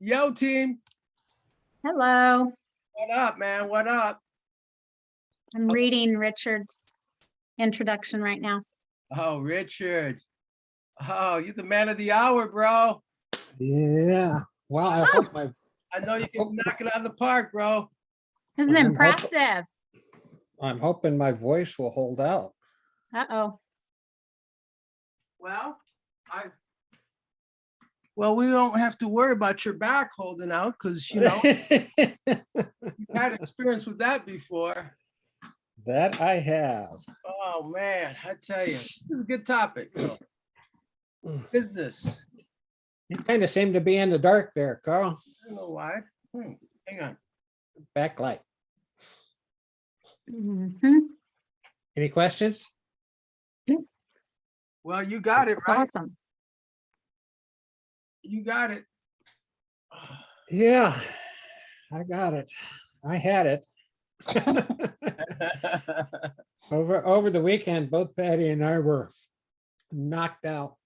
Yo, team. Hello. What up, man? What up? I'm reading Richard's introduction right now. Oh, Richard. Oh, you're the man of the hour, bro. Yeah. Well, I hope my I know you can knock it out of the park, bro. This is impressive. I'm hoping my voice will hold out. Uh-oh. Well, we don't have to worry about your back holding out because, you've had experience with that before. That I have. Oh, man, I tell you, this is a good topic. Business. You kind of seem to be in the dark there, Carl. I don't know why. Hang on. Backlight. Mhm. Any questions? Well, you got it, right? Awesome. You got it. Yeah, I got it. I had it. Over the weekend, both Patty and I were knocked out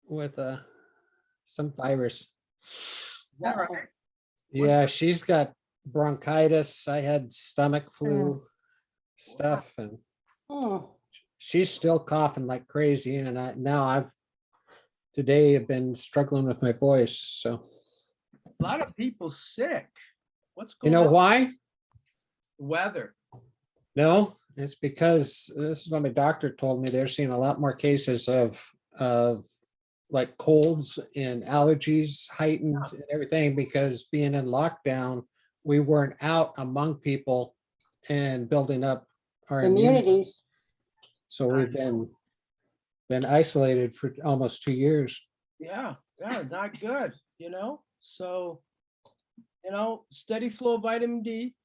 with some virus. Is that right? Yeah, she's got bronchitis. I had stomach flu stuff, and she's still coughing like crazy. And today I've been struggling with my voice. So A lot of people sick. What's you going on? know why? Weather. No, it's because this is what my doctor told me. They're seeing a lot more cases of like colds and allergies heightened and everything, because being in lockdown, we weren't out among people and building up our immunity. So we've been isolated for almost 2 years. Yeah, not good, So, steady flow of vitamin D,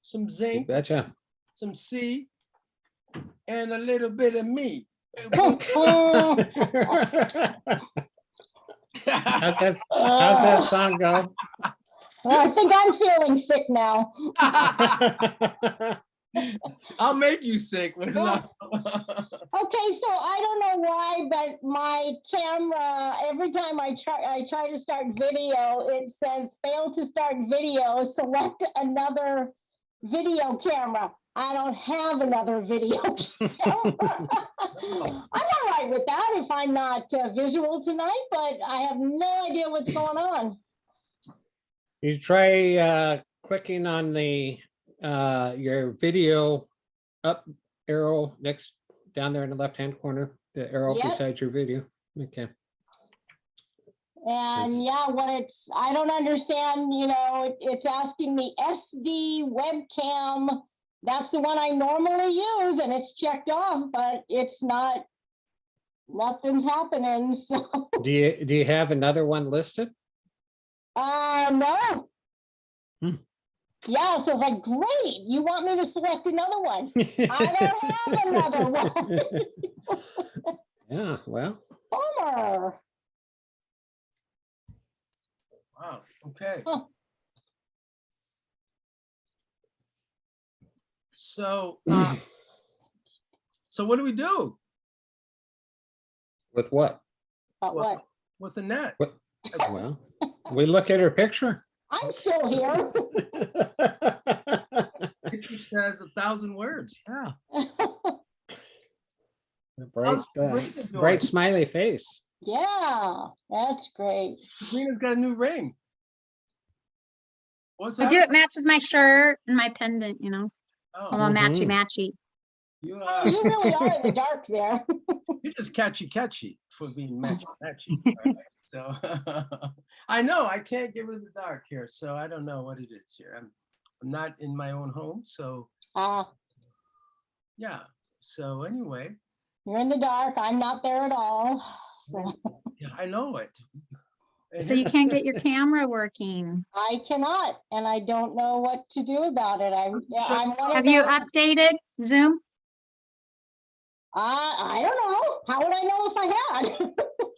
some You zinc, betcha. some C, and a little bit of me. How's that song go? I think I'm feeling sick now. I'll make you sick. When Okay, so I don't know why, but my camera, every time I try to start video, it says fail to start video, select another video camera. I don't have another video camera. I'm all right with that if I'm not visual tonight, but I have no idea what's going on. You try clicking on the your video up arrow next down there in the left-hand corner, the arrow Yep. beside your video. Okay. And yeah, I don't understand, it's asking me SD webcam. That's the one I normally use and it's checked off, but it's not, nothing's happening, so. Do you have another one listed? No. Yeah, so it's like, great, you want me to select another one? I don't have another one. Yeah, well. Bummer. Wow. Okay. Huh. So what do we do With what? What? with the net? What? Well, we look at her picture. I'm still here. It just has 1,000 words. Yeah. A bright, How's Sabrina doing? bright smiley face. Yeah, that's great. Sabrina's got a new ring. What's I that? do. It matches my shirt and my pendant, I'm Oh, all matchy. you, Oh, you really are in the dark there. you're just catchy for being matchy. Right? So I know I can't get rid of the dark here, so I don't know what it is here. I'm not in my own home, so yeah. So anyway, You're in the dark. I'm not there at all. So yeah, I know it. And So you can't get your camera working. I cannot, and I don't know what to do about it. I'm one of Have you those- updated Zoom? I don't know. How would I know if I had?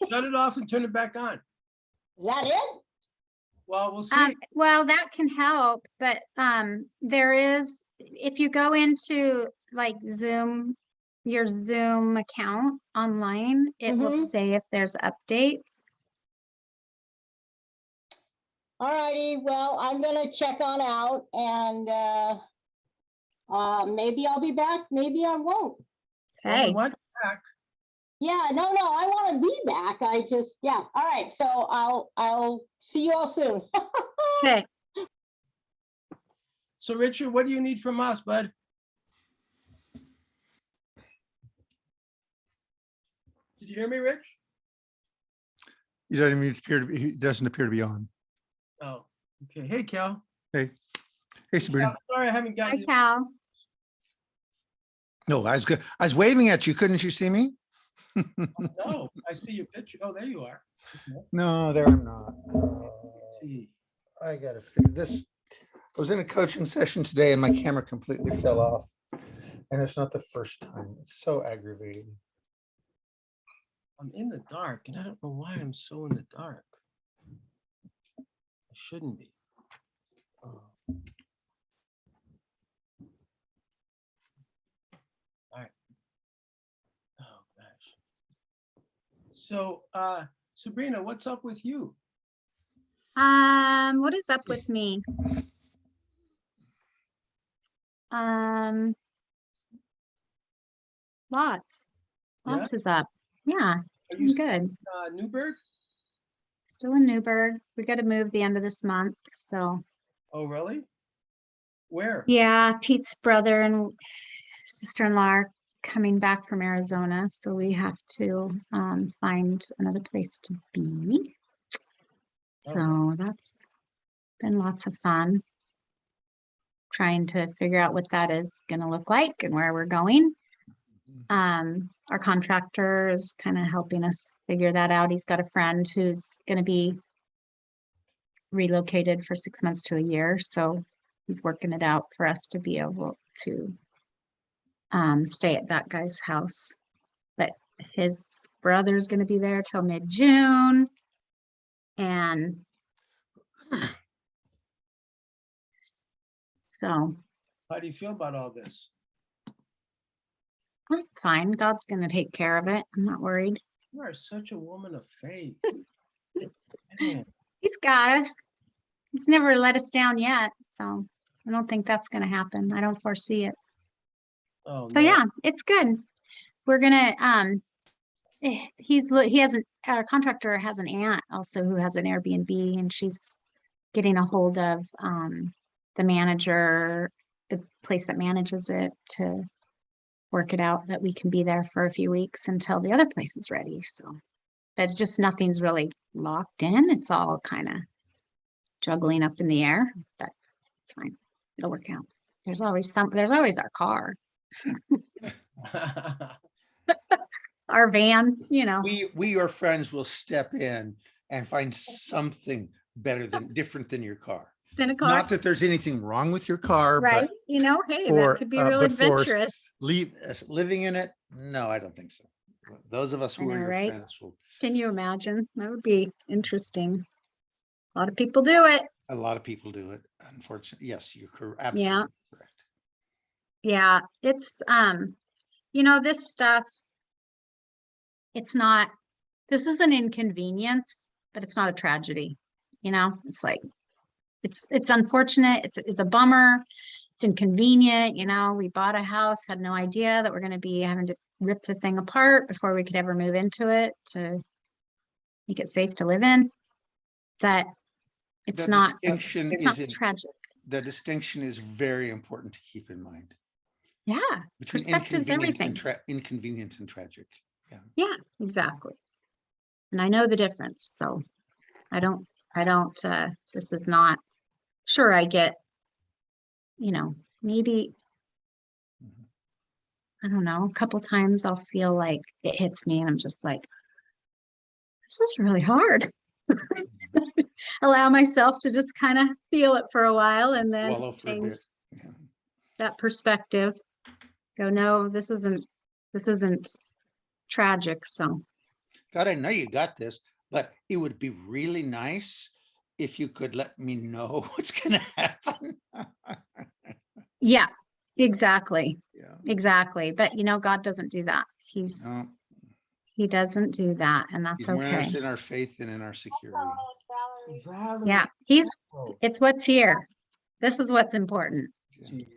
shut it off and turn it back on. Is that it? Well, we'll see. Well, that can help, but there is, if you go into like Zoom, your Zoom account online, it will Mhm. say if there's updates. All righty, well, I'm gonna check on out and maybe I'll be back, maybe I won't. Well, we Okay, want you back. Yeah, no, I want to be back. I just, yeah. All right, so I'll see you all soon. okay. So Richard, what do you need from us, bud? Did you hear me, Rich? He doesn't even appear to be, he doesn't appear to be on. Oh, okay. Hey, Cal. Hey, hey Sabrina. Cal, sorry, I haven't Hi, gotten you. Cal. No, I was good. I was waving at you. Couldn't you see me? No, I see your picture. Oh, there you are. Okay. No, there I'm not. See. I gotta figure this. I was in a coaching session today and my camera completely fell off. And it's not the first time. It's so aggravating. I'm in the dark and I don't know why I'm so in the dark. I shouldn't be. Oh. All right. Oh gosh. So Sabrina, what's up with you? What is up with me? Lots. Yeah? Lots is up. Yeah, Are I'm you good. Newburgh? Still in Newburgh. We got to move the end of this month, so Oh, really? Where? yeah, Pete's brother and sister-in-law are coming back from Arizona, so we have to find another place to be. Oh, So that's been lots of fun. Trying to figure out what that is going to look like and where we're going. Our contractor is kind of helping us figure that out. He's got a friend who's going to be relocated for 6 months to a year, so he's working it out for us to be able to stay at that guy's house. But his brother's going to be there till mid-June, and so how do you feel about all this? it's fine. God's going to take care of it. I'm not worried. You are such a woman of faith. Man. He's got us. He's never let us down yet, so I don't think that's going to happen. I don't foresee it. Oh, So no. yeah, it's good. We're gonna he has our contractor has an aunt also who has an Airbnb, and she's getting a hold of the manager, the place that manages it, to work it out that we can be there for a few weeks until the other place is ready. So, but it's just nothing's really locked in. It's all kind of juggling up in the air, but it's fine. It'll work out. There's always our car, our van, We, your friends, will step in and find something different than your car. Than a car, Not that there's anything wrong with your car, right? but Hey, for, that could be real but for adventurous. living in it, no, I don't think so. Those of us I who are know, your right? friends will. Can you imagine? That would be interesting. A lot of people do it. A lot of people do it, unfortunately. Yes, you're correct. Yeah. Absolutely correct. Yeah, it's this stuff, it's not, this is an inconvenience, but it's not a tragedy. It's like it's unfortunate, it's a bummer, it's inconvenient. We bought a house, had no idea that we're going to be having to rip the thing apart before we could ever move into it to make it safe to live in. That it's The not distinction it's is not tragic. The distinction is very important to keep in mind Yeah, between perspective's everything. Inconvenient and tragic. Yeah, exactly. And I know the difference, so I don't, this is not, sure, I get, maybe, Mhm. I don't know, a couple times I'll feel like it hits me and I'm just like, this is really hard. Allow myself to just kind of feel it for a while and then Wallow for a change bit. Yeah. that perspective. Go, no, this isn't tragic. So God, I know you got this, but it would be really nice if you could let me know what's going to happen. yeah, exactly. Yeah. Exactly. But God doesn't do that. He doesn't do that, and that's He's more okay. interested in our faith than in our security. Valerie. Yeah, Oh, it's what's here. This is what's important. gee.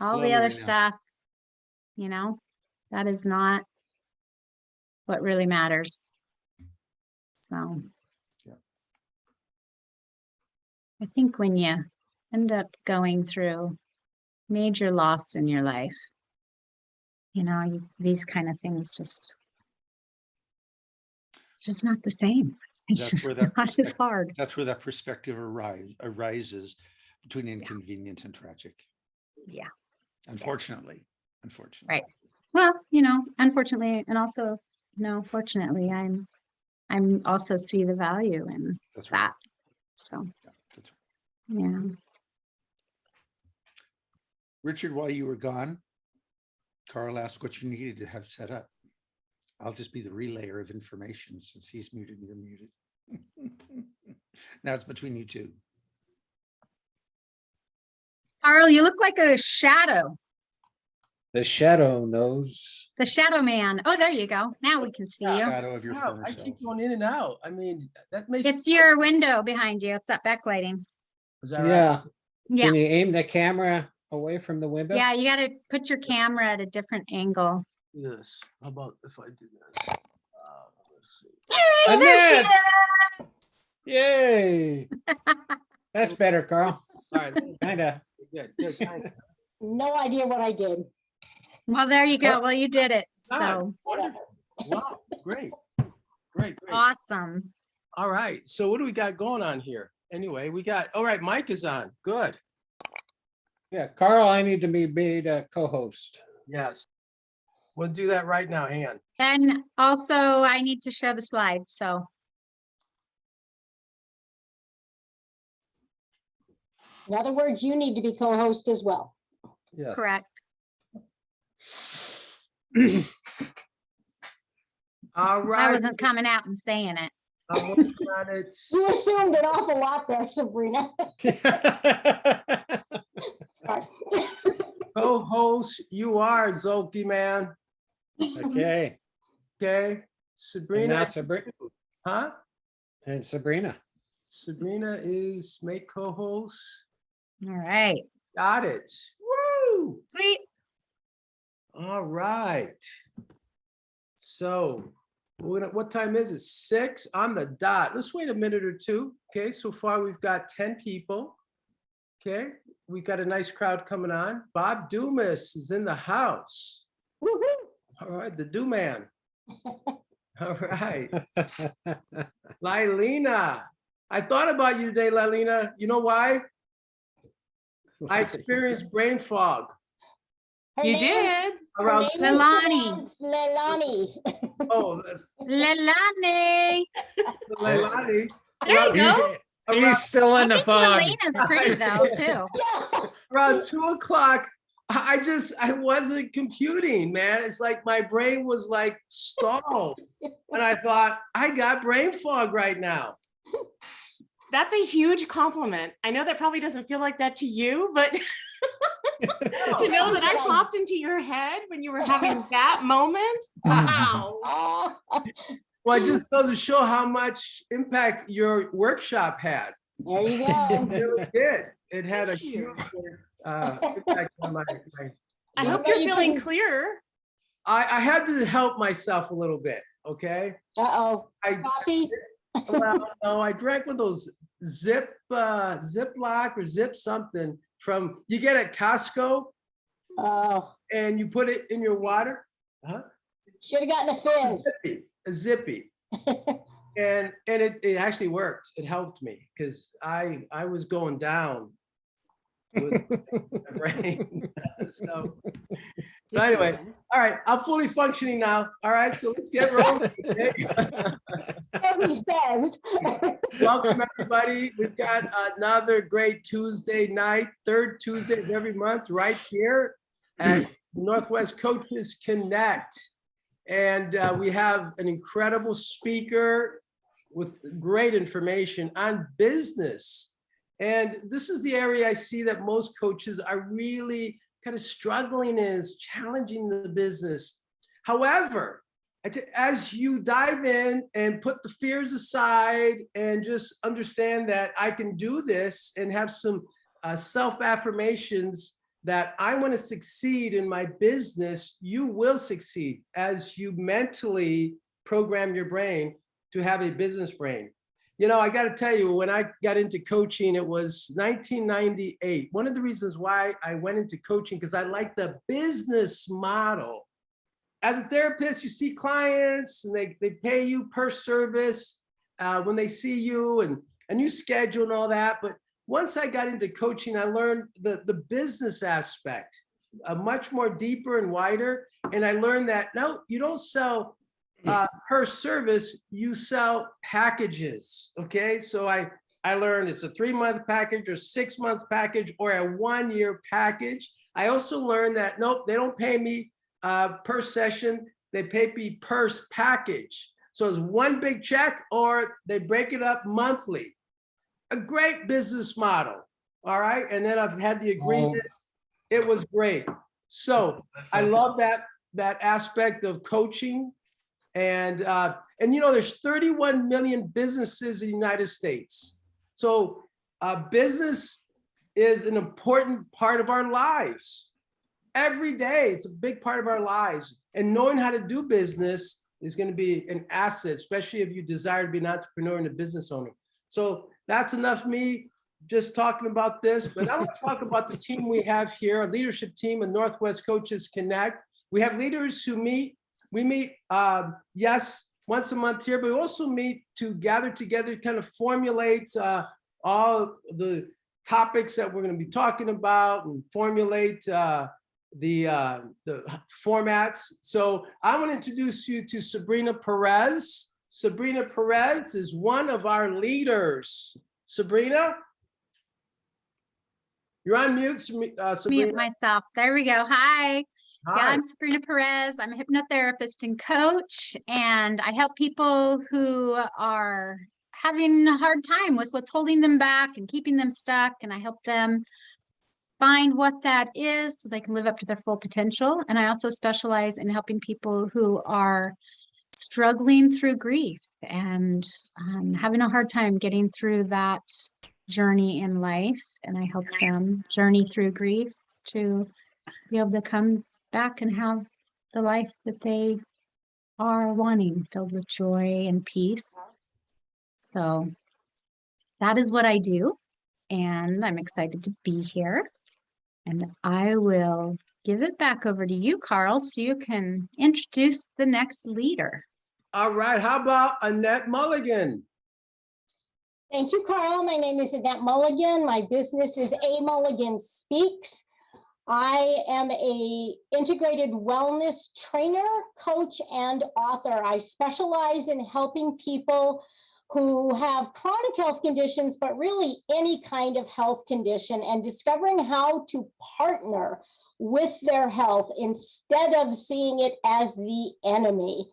All Love the her other right now. stuff, that is not what really matters. So. Yeah. I think when you end up going through major loss in your life, these kind of things just not the same. It's That's just where that not as perspective- hard. That's where that perspective arises between inconvenience and tragic. Yeah. Unfortunately. Right. Well, unfortunately, and also, fortunately, I'm also see the value in That's right. that. So, Yeah, that's right. yeah. Richard, while you were gone, Carl asked what you needed to have set up. I'll just be the relayer of information since he's muted and you're muted. Now it's between you two. Carl, you look like a shadow. The shadow knows. The shadow man. Oh, there you go. Now we can see you. Shadow of your Wow, former I self. keep going in and out. I mean, that makes. It's your window behind you. It's that backlighting. Is that right? Yeah. Yeah. Can you aim the camera away from the window? Yeah, you got to put your camera at a different angle. Yes. How about if I do this? Let's see. Hey, there she Annette! is. Yay. That's better, Carl. All right. Kinda. Good. Good. Kind of. No idea what I did. Well, there you go. Oh. Well, you did it. God, So wonderful. Wow. Great. Great. awesome. All right. So what do we got going on here? Anyway, all right, Mike is on. Good. Yeah, Carl, I need to be made a co-host. Yes. We'll do that right now. Hang on. And also I need to share the slides. So In other words, you need to be co-host as well. Yes. correct. All I right. wasn't coming out and saying it. I'm working on it. You assumed an awful lot there, Sabrina. Sorry. Co-host, you are Zielke, man. Okay. Okay. And Sabrina. now Sabrina. Huh? And Sabrina. Sabrina is make co-host. All right. Got it. Woo! Sweet. All right. So what time is it? 6 on the dot. Let's wait a minute or two. Okay, so far we've got 10 people. Okay, we got a nice crowd coming on. Bob Dumas is in the house. Woo-hoo. All right, the Do Man. All right. Lylena. I thought about you today, Lylena. You know why? I experienced brain fog Her You name- did. her around. name is Leilani. pronounced Leilani. Oh, that's Leilani. Leilani. There you He's, go. he's still I in the think fog. Leilana's pretty though, too. Yeah. Around 2 o'clock. I wasn't computing, man. It's like my brain was like stalled. And I thought, I got brain fog right now. That's a huge compliment. I know that probably doesn't feel like that to you, but to know that I popped into your head when you were having that moment. Wow. Oh, Well, it just goes to show how much impact your workshop had. there you go. It really did. It had a Thank you. huge impact on my I Yeah. hope But you're you feeling couldn't- clear. I had to help myself a little bit, okay? Uh-oh. I Coffee? well, no, I drank one of those Ziploc or Zip something from you get at Costco Oh, and you put it in your water. Huh? should have gotten a fizz. A zippy. And it actually worked. It helped me because I was going down with my brain. So anyway, all right, I'm fully functioning now. All right, so let's get rolling. Okay? So he says. Welcome, everybody. We've got another great Tuesday night, third Tuesday of every month, right here at Northwest Coaches Connect. And we have an incredible speaker with great information on business. And this is the area I see that most coaches are really kind of struggling is challenging the business. However, as you dive in and put the fears aside and just understand that I can do this and have some self-affirmations that I want to succeed in my business, you will succeed as you mentally program your brain to have a business brain. You know, I got to tell you, when I got into coaching, it was 1998. One of the reasons why I went into coaching, because I like the business model. As a therapist, you see clients and they pay you per service when they see you, and you schedule and all that. But once I got into coaching, I learned the business aspect much more deeper and wider. And I learned that, no, you don't sell per service, you sell packages. Okay. So I learned it's a 3-month package or 6-month package or a 1-year package. I also learned that, nope, they don't pay me per session, they pay me per package. So it's one big check or they break it up monthly. A great business model. All right. And then I've had the agreements. It was great. So I love that aspect of coaching. And you know, there's 31 million businesses in the United States. So business is an important part of our lives. Every day, it's a big part of our lives. And knowing how to do business is going to be an asset, especially if you desire to be an entrepreneur and a business owner. So that's enough me just talking about this, but I want to talk about the team we have here, a leadership team of Northwest Coaches Connect. We have leaders who meet. We meet, yes, once a month here, but we also meet to gather together, kind of formulate all the topics that we're going to be talking about and formulate the formats. So I want to introduce you to Sabrina Perez. Sabrina Perez is one of our leaders. Sabrina, you're on mute, Sabrina. Mute myself. There we go. Hi. Hi. Yeah, I'm Sabrina Perez. I'm a hypnotherapist and coach, and I help people who are having a hard time with what's holding them back and keeping them stuck. And I help them find what that is so they can live up to their full potential. And I also specialize in helping people who are struggling through grief and having a hard time getting through that journey in life. And I help them journey through grief to be able to come back and have the life that they are wanting, filled with joy and peace. So that is what I do. And I'm excited to be here. And I will give it back over to you, Carl, so you can introduce the next leader. All right. How about Annette Mulligan? Thank you, Carl. My name is Annette Mulligan. My business is A Mulligan Speaks. I am a integrated wellness trainer, coach, and author. I specialize in helping people who have chronic health conditions, but really any kind of health condition, and discovering how to partner with their health instead of seeing it as the enemy.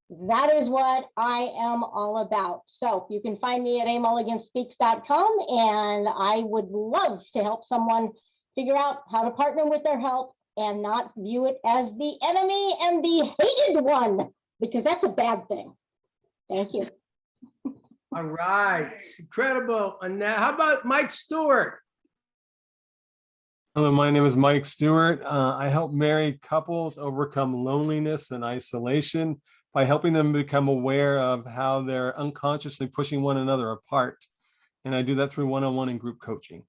That is what I am all about. So you can find me at amulliganspeaks.com, and I would love to help someone figure out how to partner with their health and not view it as the enemy and the hated one, because that's a bad thing. Thank you. All right. Incredible. Annette. How about Mike Stewart? Hello, my name is Mike Stewart. I help married couples overcome loneliness and isolation by helping them become aware of how they're unconsciously pushing one another apart. And I do that through one-on-one and group coaching.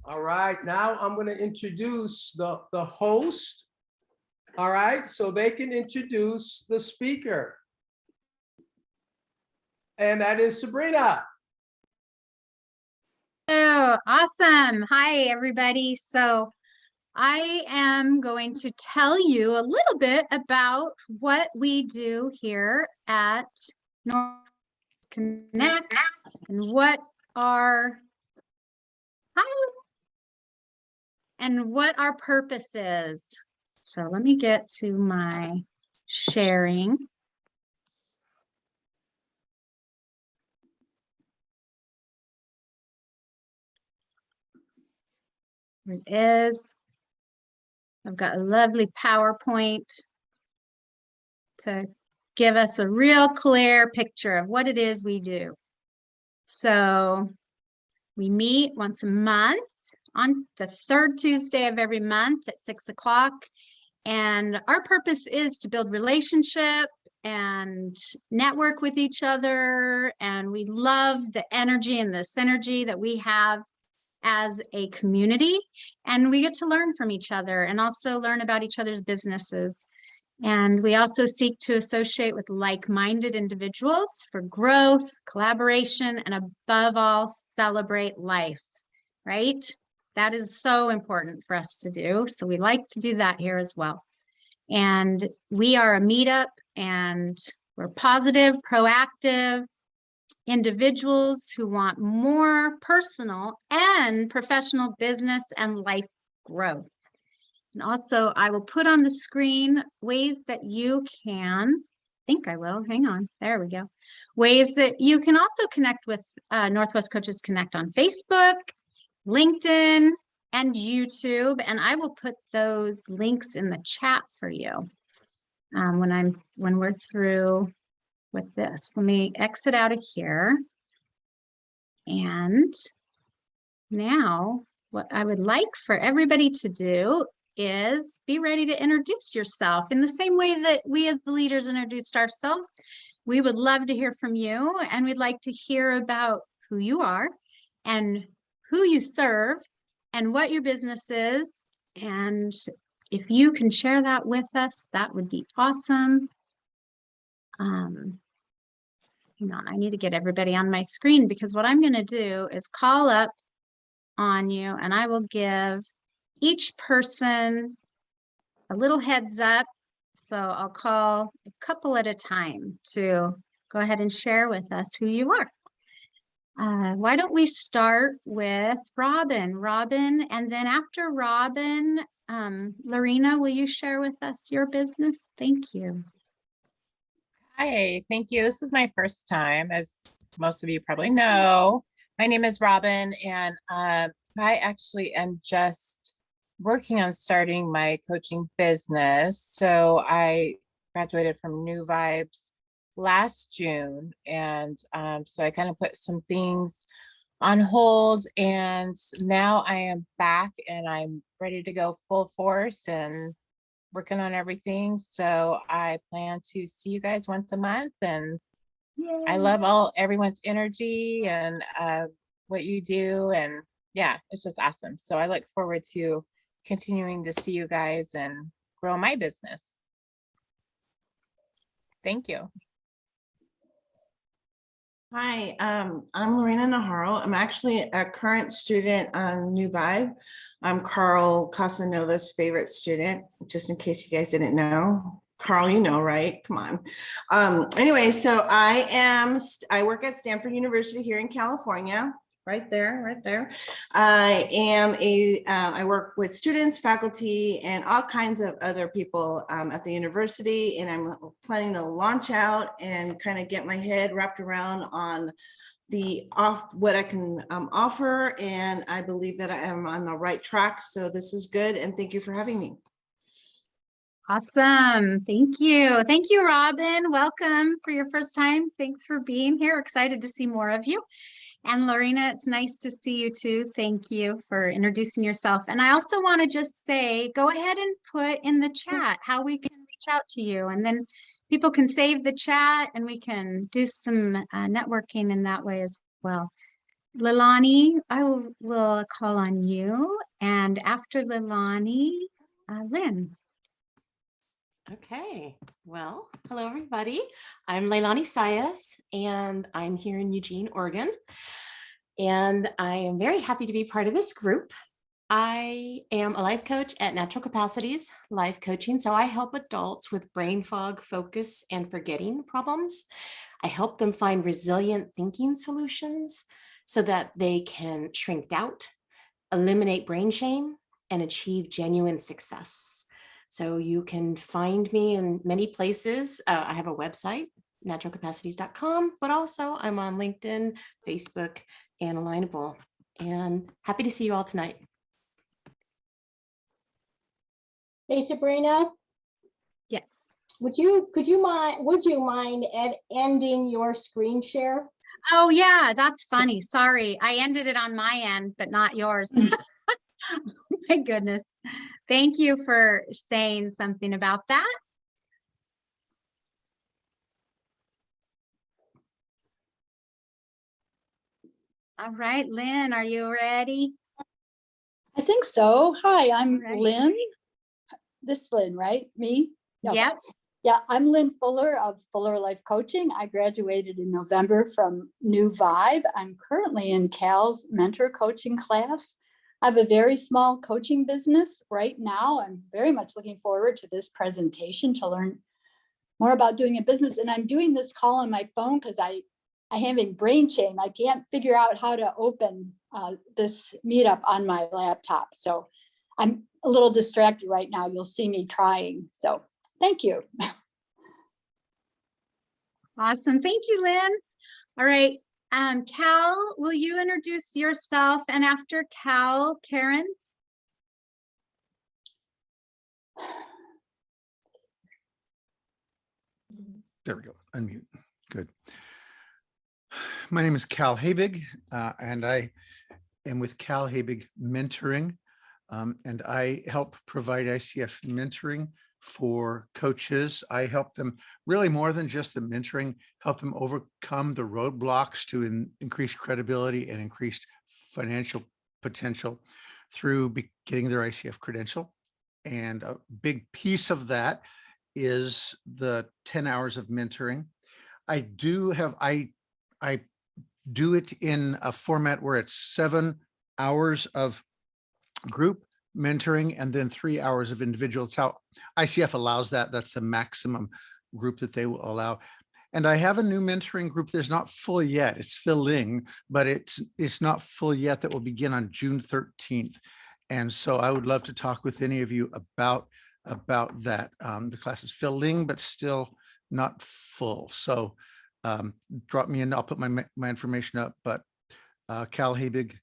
All right. Now I'm going to introduce the host. All right. So they can introduce the speaker. And that is Sabrina. Oh, awesome. Hi, everybody. So I am going to tell you a little bit about what we do here at North Connect and what our purpose is. So let me get to my sharing. It is. I've got a lovely PowerPoint to give us a real clear picture of what it is we do. So we meet once a month on the third Tuesday of every month at 6 o'clock. And our purpose is to build relationship and network with each other. And we love the energy and the synergy that we have as a community. And we get to learn from each other and also learn about each other's businesses. And we also seek to associate with like-minded individuals for growth, collaboration, and above all, celebrate life, right? That is so important for us to do. So we like to do that here as well. And we are a meetup, and we're positive, proactive individuals who want more personal and professional business and life growth. And also, I will put on the screen ways that you can, I think I will, hang on, there we go. Ways that you can also connect with Northwest Coaches Connect on Facebook, LinkedIn, and YouTube. And I will put those links in the chat for you when we're through with this. Let me exit out of here. And now what I would like for everybody to do is be ready to introduce yourself in the same way that we as the leaders introduced ourselves. We would love to hear from you, and we'd like to hear about who you are and who you serve and what your business is. And if you can share that with us, that would be awesome. Hang on, I need to get everybody on my screen, because what I'm going to do is call up on you, and I will give each person a little heads up. So I'll call a couple at a time to go ahead and share with us who you are. Why don't we start with Robin? Robin, and then after Robin, Lorena, will you share with us your business? Thank you. Hi, thank you. This is my first time, as most of you probably know. My name is Robin, and I actually am just working on starting my coaching business. So I graduated from New Vibes last June, and so I kind of put some things on hold, and now I am back and I'm ready to go full force and working on everything. So I plan to see you guys once a month, and I love everyone's energy and what you do, and yeah, it's just awesome. So I look forward to continuing to see you guys and grow my business. Thank you. Hi, I'm Lorena Najarro. I'm actually a current student on New Vibe. I'm Carl Casanova's favorite student, just in case you guys didn't know. Carl, you know, right? Come on. Anyway, so I work at Stanford University here in California. Right there. I work with students, faculty, and all kinds of other people at the university, and I'm planning to launch out and kind of get my head wrapped around on what I can offer, and I believe that I am on the right track. So this is good, and thank you for having me. Awesome. Thank you. Thank you, Robin. Welcome for your first time. Thanks for being here. Excited to see more of you. And Lorena, it's nice to see you too. Thank you for introducing yourself. And I also want to just say, go ahead and put in the chat how we can reach out to you. And then people can save the chat and we can do some networking in that way as well. Leilani, I will call on you. And after Leilani, Lynn. Okay, well, hello everybody. I'm Leilani Sayas, and I'm here in Eugene, Oregon. And I am very happy to be part of this group. I am a life coach at Natural Capacities Life Coaching. So I help adults with brain fog, focus, and forgetting problems. I help them find resilient thinking solutions so that they can shrink doubt, eliminate brain shame, and achieve genuine success. So you can find me in many places. I have a website, naturalcapacities.com, but also I'm on LinkedIn, Facebook, and Alignable. And happy to see you all tonight. Hey, Sabrina. Yes. Would you mind ending your screen share? Oh, yeah, that's funny. Sorry. I ended it on my end, but not yours. My goodness. Thank you for saying something about that. All right, Lynn, are you ready? I think so. Hi, I'm All right. Lynn. This Lynn, right? Me? Yeah. Yep. Yeah, I'm Lynn Fuller of Fuller Life Coaching. I graduated in November from New Vibe. I'm currently in Cal's mentor coaching class. I have a very small coaching business right now. I'm very much looking forward to this presentation to learn more about doing a business. And I'm doing this call on my phone because I having brain chain. I can't figure out how to open this meetup on my laptop. So I'm a little distracted right now. You'll see me trying. So thank you. Awesome. Thank you, Lynn. All right. Cal, will you introduce yourself? And after Cal, Karen? There we go. Unmute. Good. My name is Cal Habig, and I am with Cal Habig Mentoring, and I help provide ICF mentoring for coaches. I help them really more than just the mentoring, help them overcome the roadblocks to increase credibility and increased financial potential through getting their ICF credential. And a big piece of that is the 10 hours of mentoring. I do it in a format where it's 7 hours of group mentoring and then 3 hours of individual. It's how ICF allows that. That's the maximum group that they will allow. And I have a new mentoring group that's not full yet. It's filling, but it's not full yet. That will begin on June 13th. And so I would love to talk with any of you about that. The class is filling, but still not full. So drop me in. I'll put my information up, but Cal Habig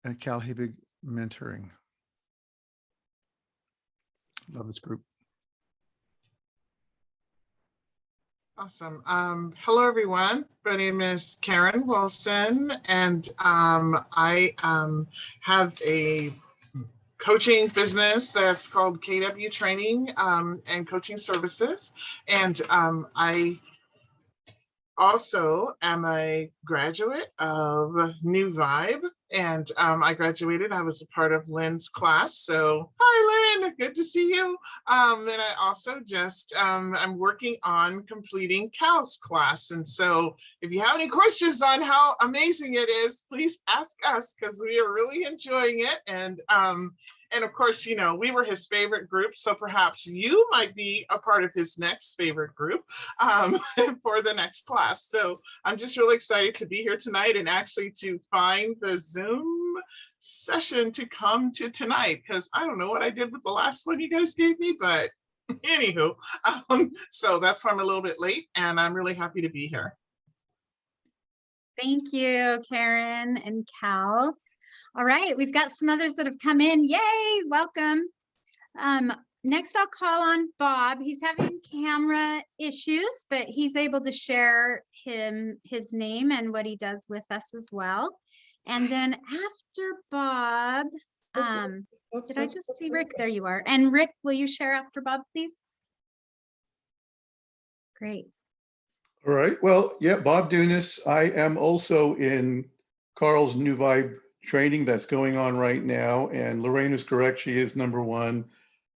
and Cal Habig Mentoring. Love this group. Awesome. Hello, everyone. My name is Karen Wilson, and I have a coaching business that's called KW Training and Coaching Services. And I also am a graduate of New Vibe, and I graduated. I was a part of Lynn's class. So hi, Lynn, good to see you. And I also just, I'm working on completing Cal's class. And so if you have any questions on how amazing it is, please ask us, because we are really enjoying it. And of course, you know, we were his favorite group, so perhaps you might be a part of his next favorite group for the next class. So I'm just really excited to be here tonight and actually to find the Zoom session to come to tonight, because I don't know what I did with the last one you guys gave me, but anywho, so that's why I'm a little bit late, and I'm really happy to be here. Thank you, Karen and Cal. All right, we've got some others that have come in. Yay, welcome. Next, I'll call on Bob. He's having camera issues, but he's able to share his name and what he does with us as well. And then after Bob, did I just see Rick? There you are. And Rick, will you share after Bob, please? Great. All right. Well, yeah, Bob Dunas. I am also in Carl's New Vibe training that's going on right now. And Lorraine is correct. She is number one.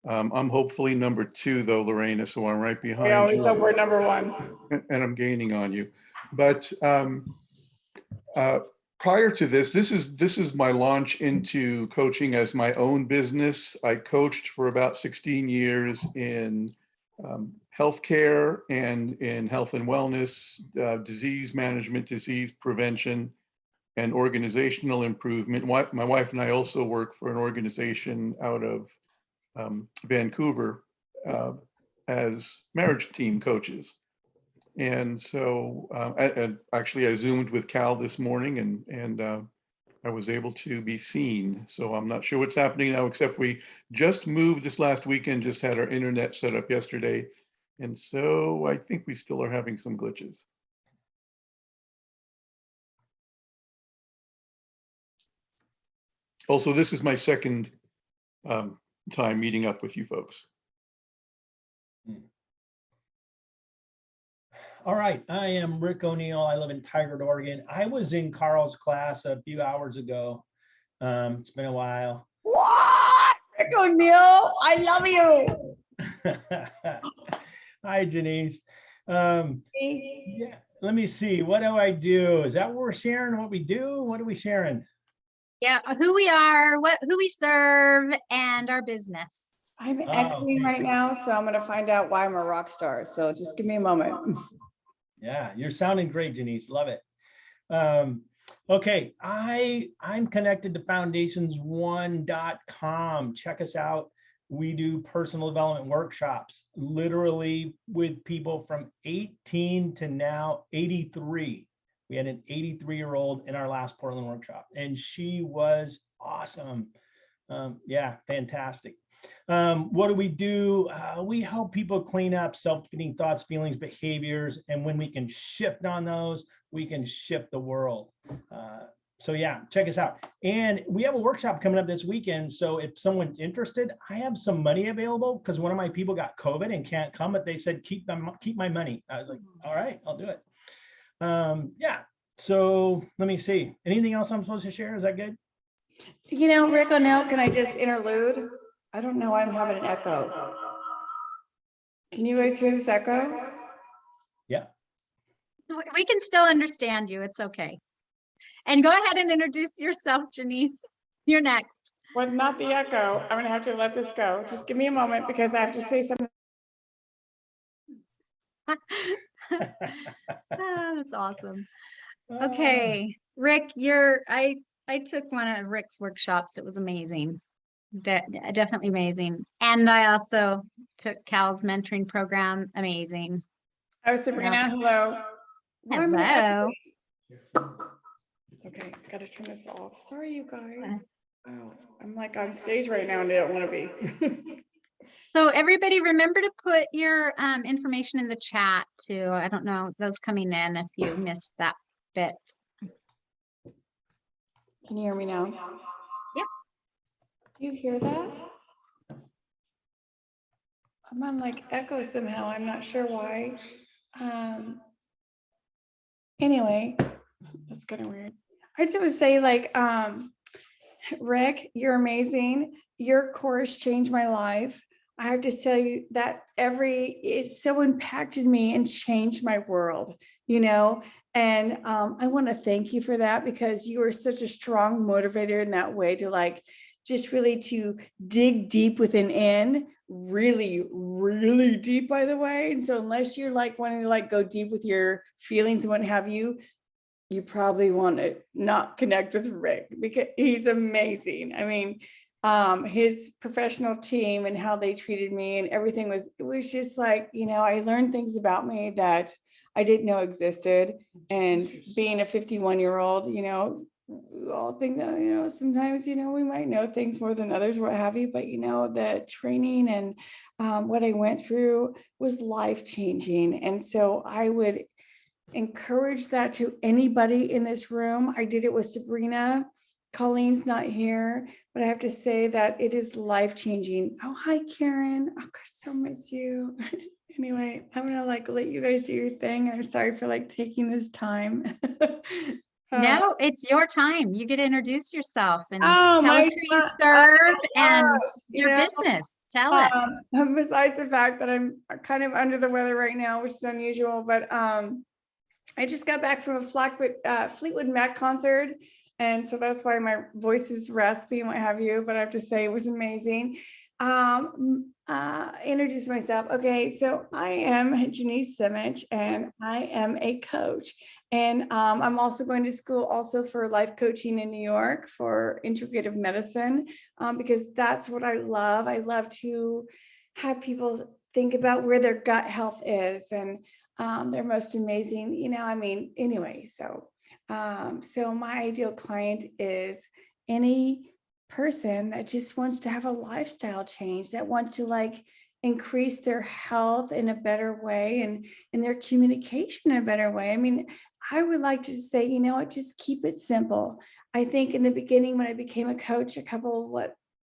I'm hopefully number two, though, Lorraina, so I'm right behind you. We always hope we're number one. And I'm gaining on you. But prior to this is my launch into coaching as my own business. I coached for about 16 years in healthcare and in health and wellness, disease management, disease prevention, and organizational improvement. My wife and I also work for an organization out of Vancouver as marriage team coaches. And so actually I Zoomed with Cal this morning and I was able to be seen. So I'm not sure what's happening now, except we just moved this last weekend, just had our internet set up yesterday. And so I think we still are having some glitches. Also, this is my second time meeting up with you folks. All right, I am Rick O'Neill. I live in Tigard, Oregon. I was in Carl's class a few hours ago. It's been a while. What? Rick O'Neill, I love you. Hi, Janice. Yeah, let me see. What do I do? Is that what we're sharing? What we do? What are we sharing? Yeah, who we are, who we serve, and our business. I'm Oh, echoing okay. right now, so I'm gonna find out why I'm a rock star. So just give me a moment. Yeah, you're sounding great, Janice. Love it. Okay, I'm connected to foundationsone.com. Check us out. We do personal development workshops, literally with people from 18 to now 83. We had an 83-year-old in our last Portland workshop, and she was awesome. Yeah, fantastic. What do? We help people clean up self-defeating thoughts, feelings, behaviors, and when we can shift on those, we can shift the world. So yeah, check us out. And we have a workshop coming up this weekend. So if someone's interested, I have some money available because one of my people got COVID and can't come, but they said, keep my money. I was like, all right, I'll do it. Yeah, so let me see. Anything else I'm supposed to share? Is that good? You know, Rick O'Neill, can I just interlude? I don't know why I'm having an echo. Can you guys hear this echo? Yeah. We can still understand you. It's okay. And go ahead and introduce yourself, Janice. You're next. Well, not the echo. I'm gonna have to let this go. Just give me a moment because I have to say something. That's awesome. Okay, Rick, I took one of Rick's workshops. It was amazing. Definitely amazing. And I also took Cal's mentoring program. Amazing. Oh, Sabrina, hello. Why am I Hello. Okay, gotta turn this off. Sorry, you guys. Wow, I'm like on stage right now and I don't want to be. So everybody remember to put your information in the chat too. I don't know those coming in if you missed that bit. Can you hear me now? Yeah. Do you hear that? I'm on like echo somehow. I'm not sure why. Anyway, that's kind of weird. I just want to say like, Rick, you're amazing. Your course changed my life. I have to tell you that it so impacted me and changed my world, you know? And I want to thank you for that because you are such a strong motivator in that way to like, just really to dig deep within, really, really deep, by the way. And so unless you're like wanting to like go deep with your feelings and what have you, you probably want to not connect with Rick because he's amazing. I mean, his professional team and how they treated me and everything it was just like, you know, I learned things about me that I didn't know existed. And being a 51-year-old, you know, we all think that, you know, sometimes, you know, we might know things more than others, what have you, but you know, the training and what I went through was life-changing. And so I would encourage that to anybody in this room. I did it with Sabrina. Colleen's not here, but I have to say that it is life-changing. Oh, hi, Karen. Oh, God, so miss you. Anyway, I'm gonna like let you guys do your thing. I'm sorry for like taking this time. No, it's your time. You get to introduce yourself and Oh, tell us who you serve and you your know, business. Tell us. Besides the fact that I'm kind of under the weather right now, which is unusual, but I just got back from a Fleetwood Mac concert. And so that's why my voice is raspy and what have you, but I have to say it was amazing. Introduce myself. Okay, so I am Janice Simich and I am a coach. And I'm also going to school also for life coaching in New York for integrative medicine because that's what I love. I love to have people think about where their gut health is and their most amazing, you know, I mean, anyway, so my ideal client is any person that just wants to have a lifestyle change, that wants to like increase their health in a better way and their communication in a better way. I mean, I would like to say, you know what, just keep it simple. I think in the beginning, when I became a coach a couple,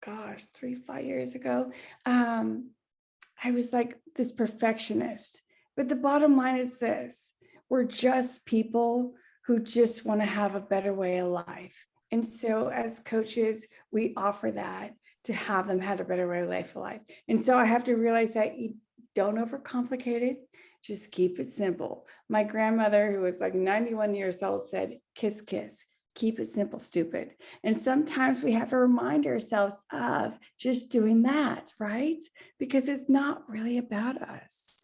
3-5 years ago, I was like this perfectionist. But the bottom line is this: we're just people who just want to have a better way of life. And so as coaches, we offer that to have them have a better way of life. And so I have to realize that you don't overcomplicate it. Just keep it simple. My grandmother, who was like 91 years old, said, kiss, kiss. Keep it simple, stupid. And sometimes we have to remind ourselves of just doing that, right? Because it's not really about us.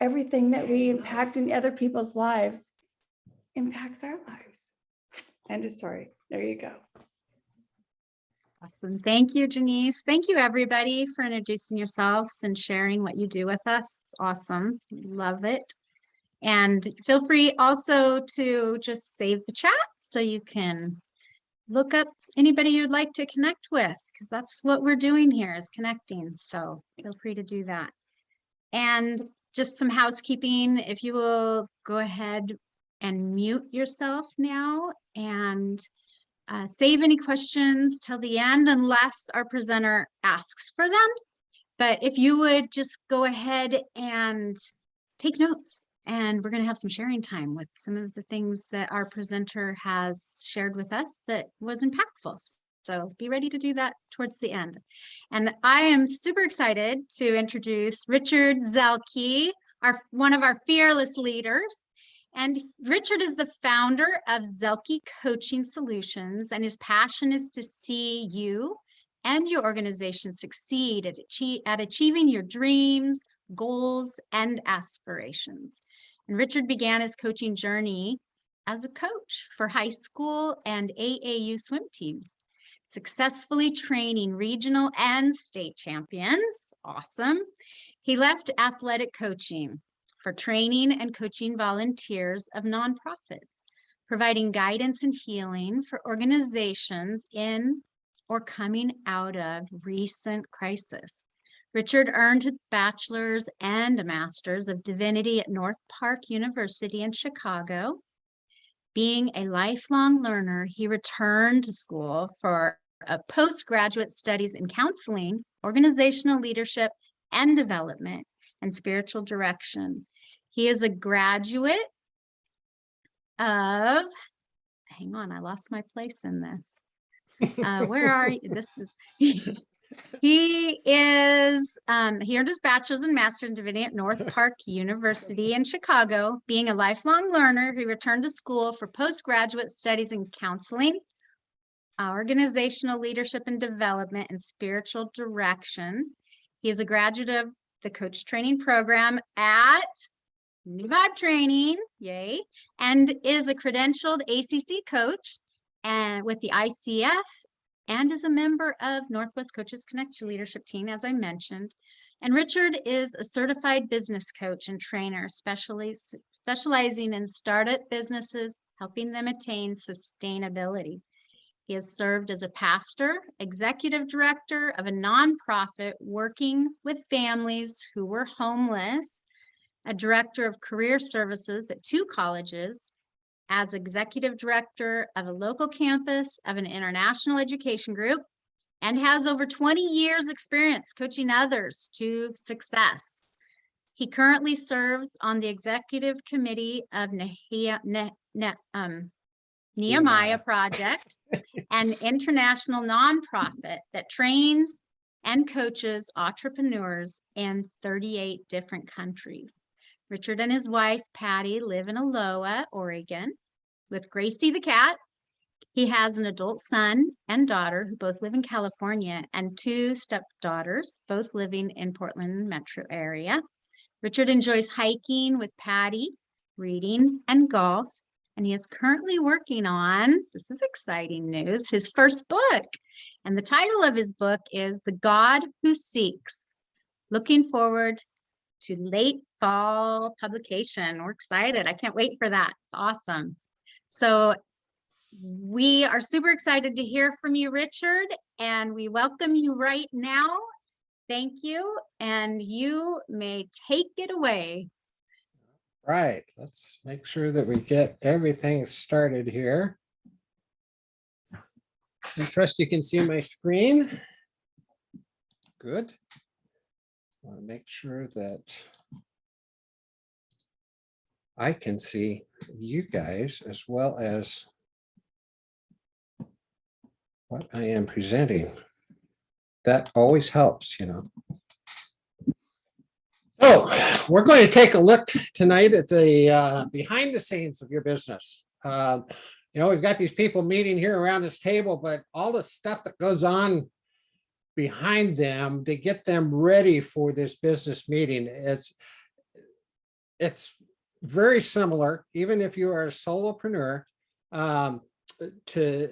Everything that we impact in other people's lives impacts our lives. End of story. There you go. Awesome. Thank you, Janice. Thank you, everybody, for introducing yourselves and sharing what you do with us. It's awesome. Love it. And feel free also to just save the chat so you can look up anybody you'd like to connect with, because that's what we're doing here, is connecting. So feel free to do that. And just some housekeeping, if you will go ahead and mute yourself now and save any questions till the end unless our presenter asks for them. But if you would just go ahead and take notes, and we're going to have some sharing time with some of the things that our presenter has shared with us that was impactful. So be ready to do that towards the end. And I am super excited to introduce Richard Zielke, one of our fearless leaders. And Richard is the founder of Zielke Coaching Solutions, and his passion is to see you and your organization succeed at achieving your dreams, goals, and aspirations. And Richard began his coaching journey as a coach for high school and AAU swim teams, successfully training regional and state champions. Awesome. He left athletic coaching for training and coaching volunteers of nonprofits, providing guidance and healing for organizations in or coming out of recent crisis. Richard earned his bachelor's and a master's of divinity at North Park University in Chicago. Being a lifelong learner, he returned to school for a postgraduate studies in counseling, organizational leadership and development, and spiritual direction. He is a graduate of, hang on, I lost my place in this. Where are you? This is, he earned his bachelor's and master's in divinity at North Park University in Chicago. Being a lifelong learner, he returned to school for postgraduate studies in counseling, organizational leadership and development, and spiritual direction. He is a graduate of the coach training program at New Vibe Training, yay, and is a credentialed ACC coach and with the ICF, and is a member of Northwest Coaches Connect leadership team, as I mentioned. And Richard is a certified business coach and trainer, specializing in startup businesses, helping them attain sustainability. He has served as a pastor, executive director of a nonprofit working with families who were homeless, a director of career services at 2 colleges, as executive director of a local campus of an international education group, and has over 20 years experience coaching others to success. He currently serves on the executive committee of Nehemiah Project, an international nonprofit that trains and coaches entrepreneurs in 38 different countries. Richard and his wife, Patty, live in Aloha, Oregon, with Gracie the cat. He has an adult son and daughter who both live in California, and 2 stepdaughters, both living in Portland metro area. Richard enjoys hiking with Patty, reading, and golf, and he is currently working on, this is exciting news, his first book. And the title of his book is The God Who Seeks. Looking forward to late fall publication. We're excited. I can't wait for that. It's awesome. So we are super excited to hear from you, Richard, and we welcome you right now. thank you, and you may take it away. Right, let's make sure that we get everything started here. I trust you can see my screen. Good. Want to make sure that I can see you guys as well as what I am presenting. That always helps, you know. So we're going to take a look tonight at the behind the scenes of your business. You know, we've got these people meeting here around this table, but all the stuff that goes on behind them to get them ready for this business meeting, it's very similar, even if you are a solopreneur, to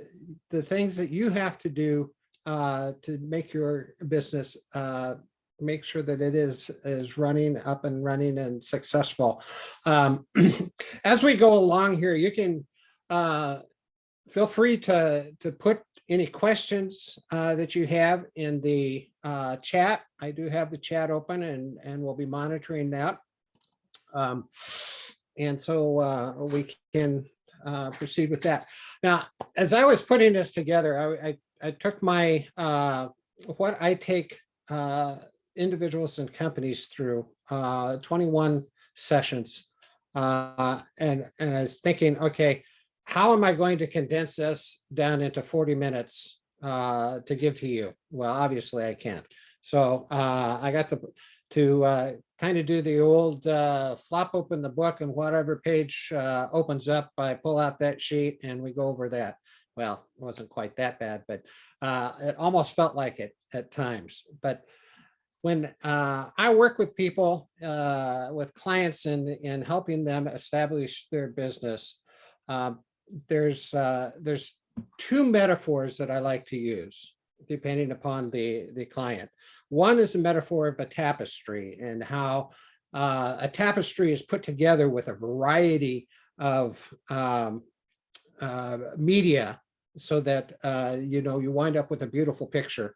the things that you have to do to make your business make sure that it is running up and running and successful. As we go along here, you can feel free to put any questions that you have in the chat. I do have the chat open, and we'll be monitoring that. And so we can proceed with that. Now, as I was putting this together, I took my what I take individuals and companies through 21 sessions, and I was thinking, okay, how am I going to condense this down into 40 minutes to give to you? Well, obviously I can't. So I got to kind of do the old flop open the book, and whatever page opens up, I pull out that sheet and we go over that. Well, it wasn't quite that bad, but it almost felt like it at times. But when I work with people, with clients in helping them establish their business, there's two metaphors that I like to use depending upon the client. One is a metaphor of a tapestry, and how a tapestry is put together with a variety of media, so that you know, you wind up with a beautiful picture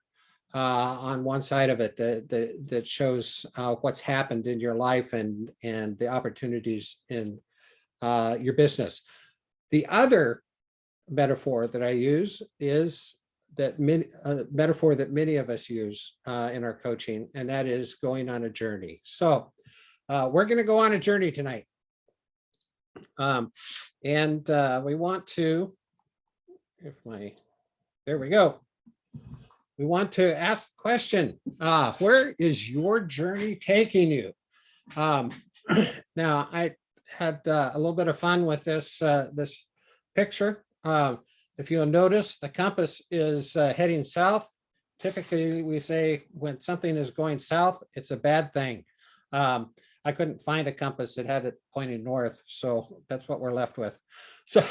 on one side of it that shows what's happened in your life and the opportunities in your business. The other metaphor that I use is that metaphor that many of us use in our coaching, and that is going on a journey. So we're going to go on a journey tonight. And we want to, there we go. We want to ask the question, where is your journey taking you? Now, I had a little bit of fun with this picture. If you'll notice, the compass is heading south. Typically, we say when something is going south, it's a bad thing. I couldn't find a compass that had it pointing north, so that's what we're left with. So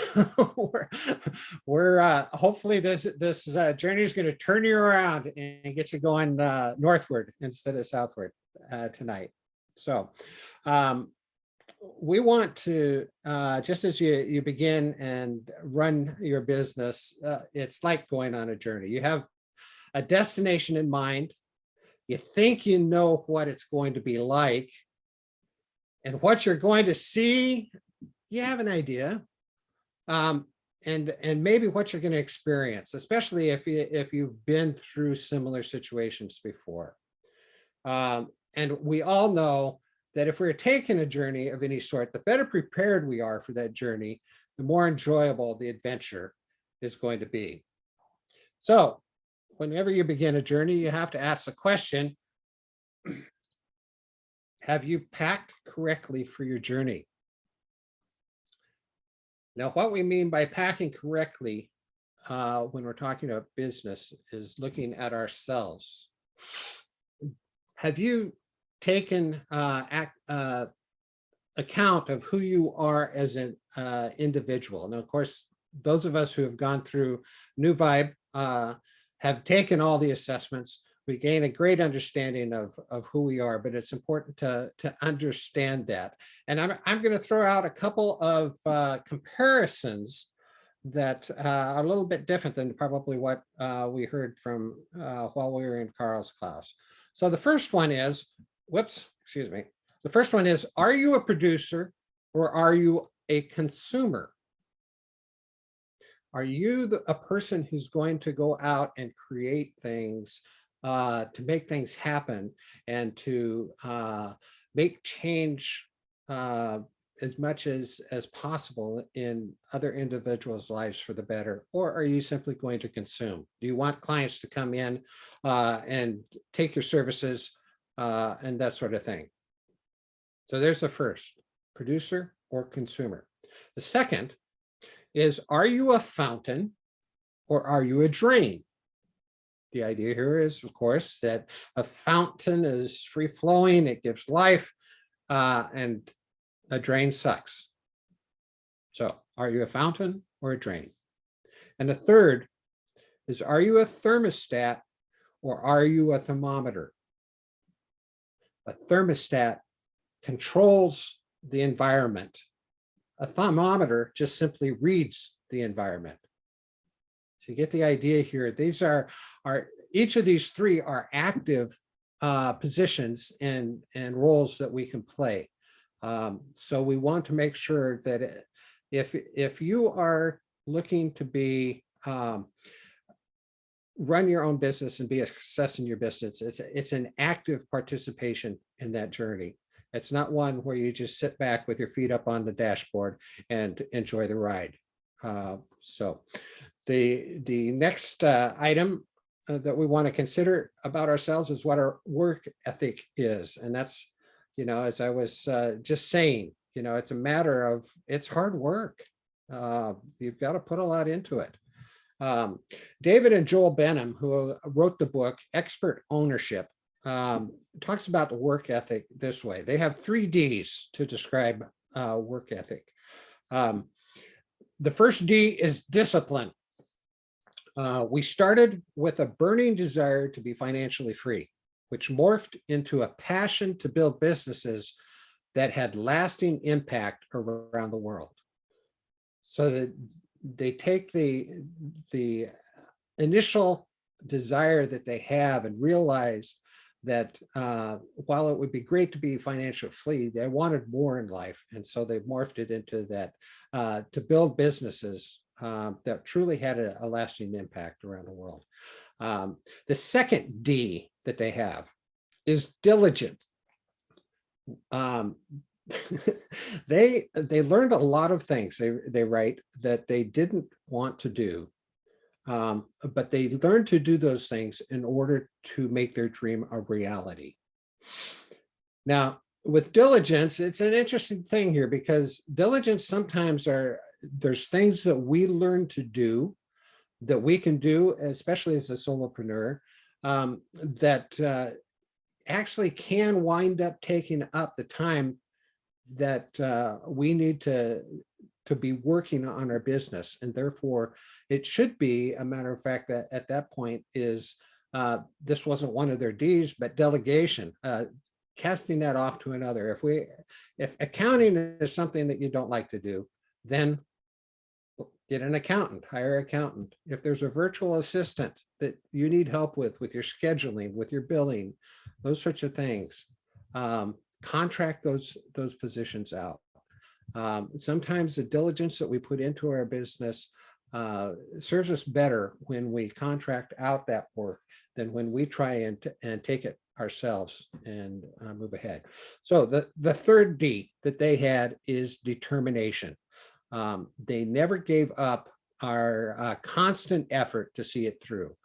we're hopefully this journey is going to turn you around and get you going northward instead of southward tonight. So we want to, just as you begin and run your business, it's like going on a journey. You have a destination in mind. You think you know what it's going to be like, and what you're going to see, you have an idea. And maybe what you're going to experience, especially if you've been through similar situations before. And we all know that if we're taking a journey of any sort, the better prepared we are for that journey, the more enjoyable the adventure is going to be. So whenever you begin a journey, you have to ask the question, have you packed correctly for your journey? Now, what we mean by packing correctly when we're talking about business is looking at ourselves. Have you taken account of who you are as an individual? Now, of course, those of us who have gone through New Vibe have taken all the assessments. We gain a great understanding of who we are, but it's important to understand that. And I'm going to throw out a couple of comparisons that are a little bit different than probably what we heard from while we were in Carl's class. So the first one is, whoops, excuse me. The first one is, are you a producer or are you a consumer? Are you a person who's going to go out and create things to make things happen and to make change as much as possible in other individuals' lives for the better? Or are you simply going to consume? Do you want clients to come in and take your services and that sort of thing? So there's the first, producer or consumer. The second is, are you a fountain or are you a drain? The idea here is, of course, that a fountain is free flowing, it gives life, and a drain sucks. So are you a fountain or a drain? And the third is, are you a thermostat or are you a thermometer? A thermostat controls the environment. A thermometer just simply reads the environment. So you get the idea here. These are each of these three are active positions and roles that we can play. So we want to make sure that if you are looking to be run your own business and be a success in your business, it's an active participation in that journey. It's not one where you just sit back with your feet up on the dashboard and enjoy the ride. So the next item that we want to consider about ourselves is what our work ethic is. And that's, as I was just saying, it's a matter of, it's hard work. You've got to put a lot into it. David and Joel Benham, who wrote the book Expert Ownership, talks about the work ethic this way. They have 3 Ds to describe work ethic. The first D is discipline. We started with a burning desire to be financially free, which morphed into a passion to build businesses that had lasting impact around the world. So that they take the initial desire that they have and realize that while it would be great to be financially free, they wanted more in life. And so they morphed it into that to build businesses that truly had a lasting impact around the world. The second D that they have is diligent. They learned a lot of things, they write, that they didn't want to do. But they learned to do those things in order to make their dream a reality. Now, with diligence, it's an interesting thing here, because diligence sometimes there's things that we learn to do that we can do, especially as a solopreneur, that actually can wind up taking up the time that we need to be working on our business. And therefore, it should be a matter of fact that at that point is, this wasn't one of their Ds, but delegation, casting that off to another. If accounting is something that you don't like to do, then get an accountant, hire an accountant. If there's a virtual assistant that you need help with your scheduling, with your billing, those sorts of things, contract those positions out. Sometimes the diligence that we put into our business serves us better when we contract out that work than when we try and take it ourselves and move ahead. So the third D that they had is determination. They never gave up our constant effort to see it through.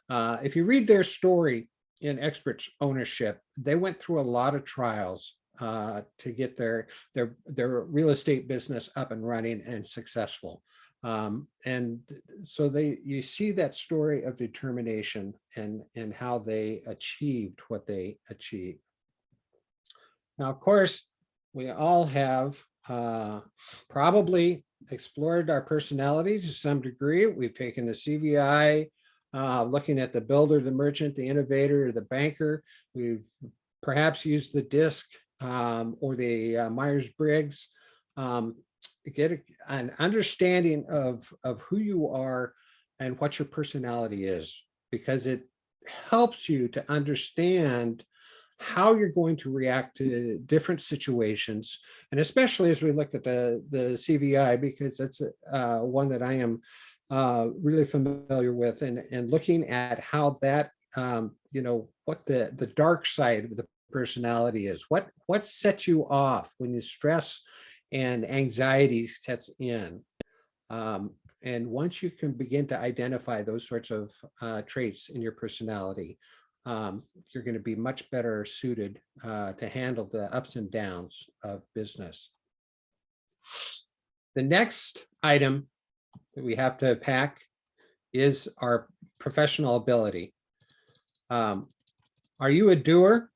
If you read their story in Expert Ownership, they went through a lot of trials to get their real estate business up and running and successful. And so you see that story of determination and how they achieved what they achieved. Now, of course, we all have probably explored our personality to some degree. We've taken the CVI, looking at the builder, the merchant, the innovator, the banker. We've perhaps used the DISC or the Myers-Briggs. an understanding of who you are and what your personality is, because it helps you to understand how you're going to react to different situations. And especially as we look at the CVI, because that's one that I am really familiar with, and looking at how that, what the dark side of the personality is, what sets you off when you stress and anxiety sets in. And once you can begin to identify those sorts of traits in your personality, you're going to be much better suited to handle the ups and downs of business. The next item that we have to pack is our professional ability. Are you a doer?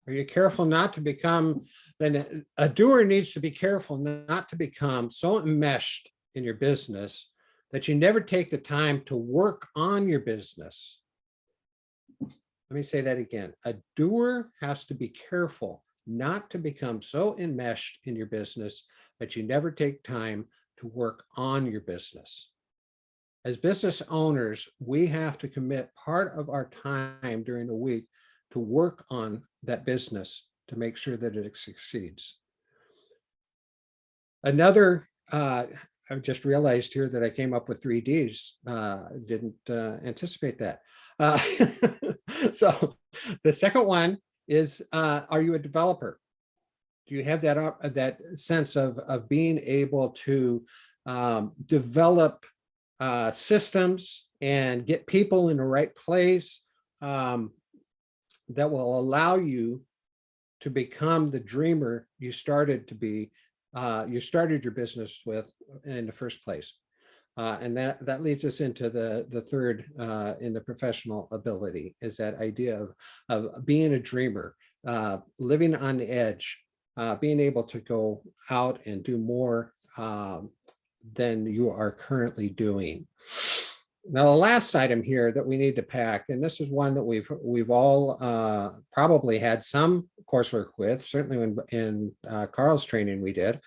Are you careful not to become, then a doer needs to be careful not to become so enmeshed in your business that you never take the time to work on your business. Let me say that again. A doer has to be careful not to become so enmeshed in your business that you never take time to work on your business. As business owners, we have to commit part of our time during the week to work on that business to make sure that it succeeds. Another, I've just realized here that I came up with 3 Ds. Didn't anticipate that. So the second one is, are you a developer? Do you have that sense of being able to develop systems and get people in the right place that will allow you to become the dreamer you started to be, you started your business with in the first place? And that leads us into the third in the professional ability, is that idea of being a dreamer, living on the edge, being able to go out and do more than you are currently doing. Now, the last item here that we need to pack, and this is one that we've all probably had some coursework with, certainly in Carl's training we did,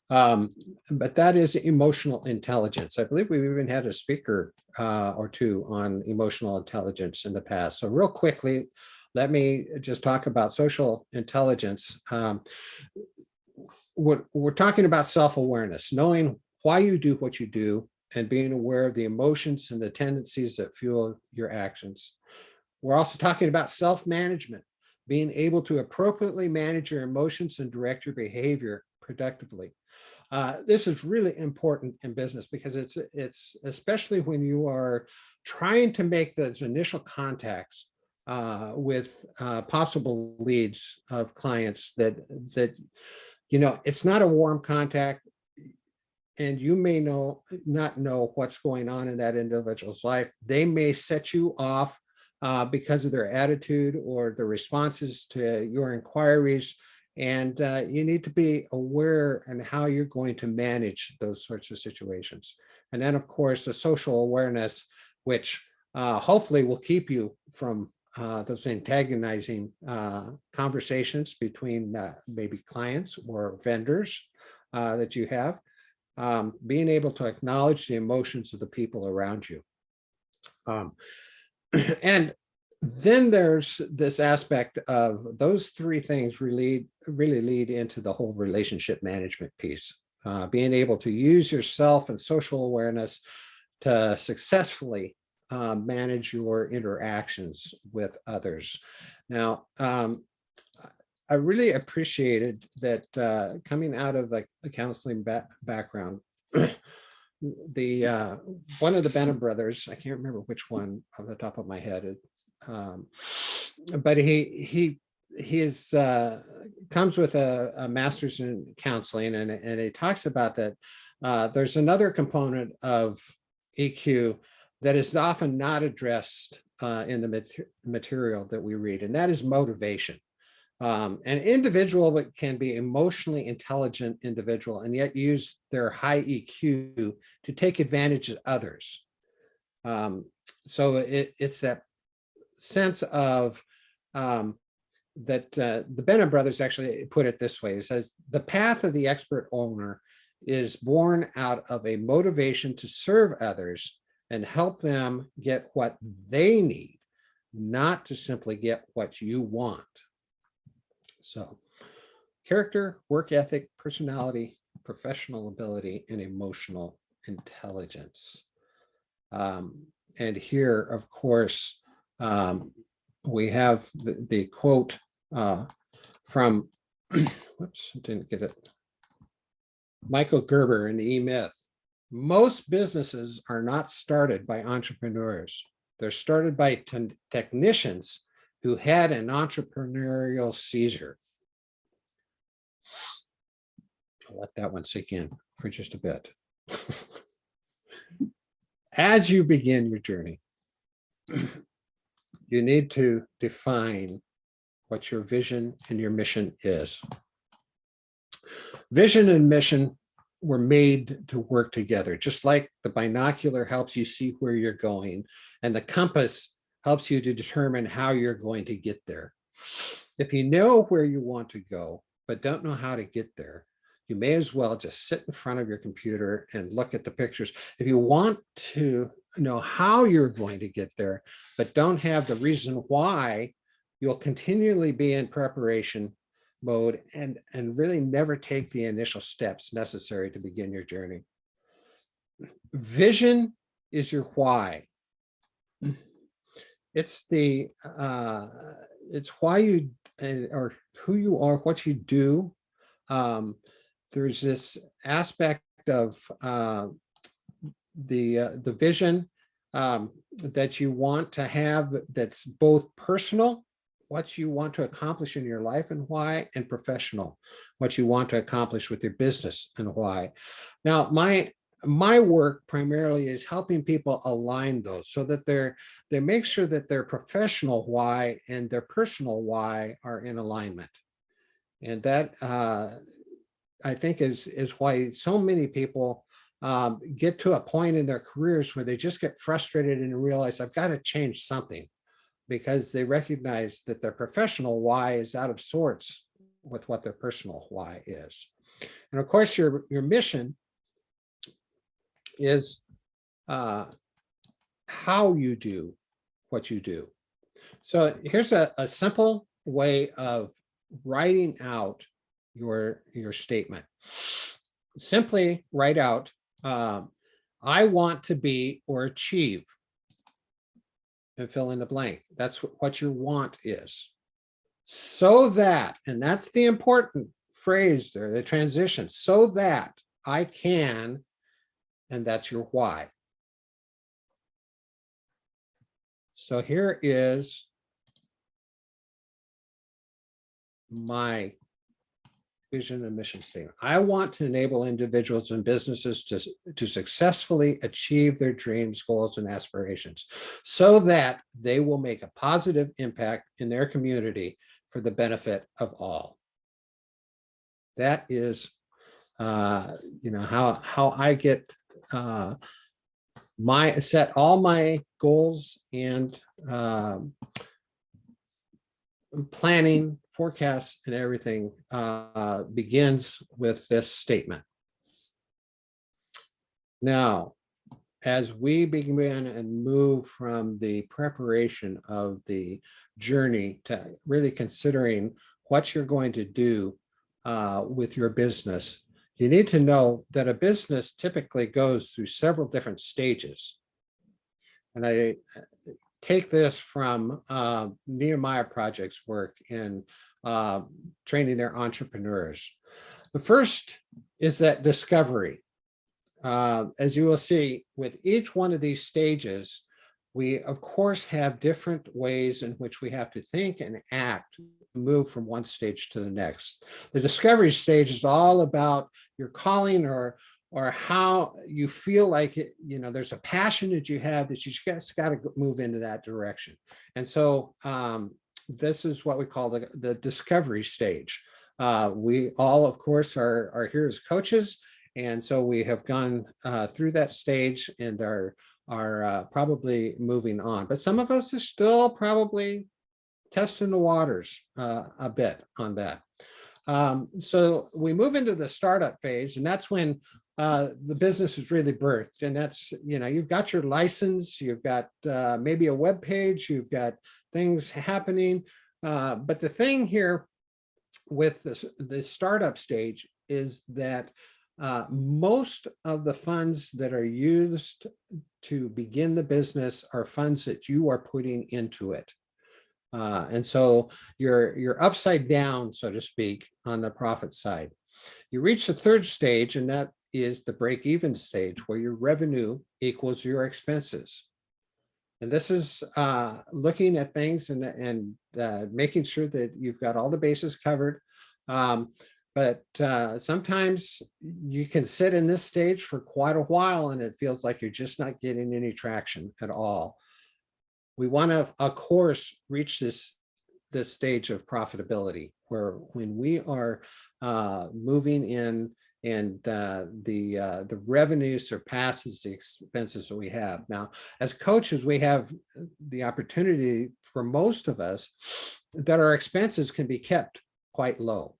but that is emotional intelligence. I believe we've even had a speaker or two on emotional intelligence in the past. So real quickly, let me just talk about social intelligence. We're talking about self-awareness, knowing why you do what you do, and being aware of the emotions and the tendencies that fuel your actions. We're also talking about self-management, being able to appropriately manage your emotions and direct your behavior productively. This is really important in business because it's especially when you are trying to make those initial contacts with possible leads of clients that it's not a warm contact, and you may not know what's going on in that individual's life. They may set you off because of their attitude or the responses to your inquiries. And you need to be aware and how you're going to manage those sorts of situations. And then, of course, the social awareness, which hopefully will keep you from those antagonizing conversations between maybe clients or vendors that you have. Being able to acknowledge the emotions of the people around you. And then there's this aspect of those 3 things really lead into the whole relationship management piece. Being able to use yourself and social awareness to successfully manage your interactions with others. Now, I really appreciated that coming out of like a counseling background, the one of the Bennett brothers, I can't remember which one off the top of my head, but he comes with a master's in counseling, and he talks about that there's another component of EQ that is often not addressed in the material that we read, and that is motivation. An individual that can be emotionally intelligent individual and yet use their high EQ to take advantage of others. So it's that sense of that the Bennett brothers actually put it this way. It says, the path of the expert owner is born out of a motivation to serve others and help them get what they need, not to simply get what you want. So character, work ethic, personality, professional ability, and emotional intelligence. And here, of course, we have the quote from, whoops, didn't get it. Michael Gerber in the E-Myth. Most businesses are not started by entrepreneurs. They're started by technicians who had an entrepreneurial seizure. I'll let that one sink in for just a bit. As you begin your journey, you need to define what your vision and your mission is. Vision and mission were made to work together, just like the binocular helps you see where you're going, and the compass helps you to determine how you're going to get there. If you know where you want to go, but don't know how to get there, you may as well just sit in front of your computer and look at the pictures. If you want to know how you're going to get there, but don't have the reason why, you'll continually be in preparation mode and really never take the initial steps necessary to begin your journey. Vision is your why. It's the it's why you or who you are, what you do. There's this aspect of the vision that you want to have that's both personal, what you want to accomplish in your life and why, and professional, what you want to accomplish with your business and why. Now, my work primarily is helping people align those so that they make sure that their professional why and their personal why are in alignment. And that I think is why so many people get to a point in their careers where they just get frustrated and realize I've got to change something, because they recognize that their professional why is out of sorts with what their personal why is. And of course, your mission is how you do what you do. So here's a simple way of writing out your statement. Simply write out, I want to be or achieve, and fill in the blank. That's what your want is. So that, and that's the important phrase there, the transition, so that I can, and that's your why. So here is my vision and mission statement. I want to enable individuals and businesses to successfully achieve their dreams, goals, and aspirations so that they will make a positive impact in their community for the benefit of all. That is, how I get set all my goals and planning, forecasts, and everything begins with this statement. Now, as we begin and move from the preparation of the journey to really considering what you're going to do with your business, you need to know that a business typically goes through several different stages. And I take this from Nehemiah Project's work in training their entrepreneurs. The first is that discovery. As you will see, with each one of these stages, we of course have different ways in which we have to think and act, move from one stage to the next. The discovery stage is all about your calling or how you feel like it, there's a passion that you have that you just got to move into that direction. And so this is what we call the discovery stage. We all, of course, are here as coaches. And so we have gone through that stage and are probably moving on. But some of us are still probably testing the waters a bit on that. So we move into the startup phase, and that's when the business is really birthed. And that's, you've got your license, you've got maybe a web page, you've got things happening. But the thing here with the startup stage is that most of the funds that are used to begin the business are funds that you are putting into it. And so you're upside down, so to speak, on the profit side. You reach the third stage, and that is the break-even stage, where your revenue equals your expenses. And this is looking at things and making sure that you've got all the bases covered. But sometimes you can sit in this stage for quite a while, and it feels like you're just not getting any traction at all. We want to, of course, reach this stage of profitability, where when we are moving in and the revenue surpasses the expenses that we have. Now, as coaches, we have the opportunity, for most of us, that our expenses can be kept quite low.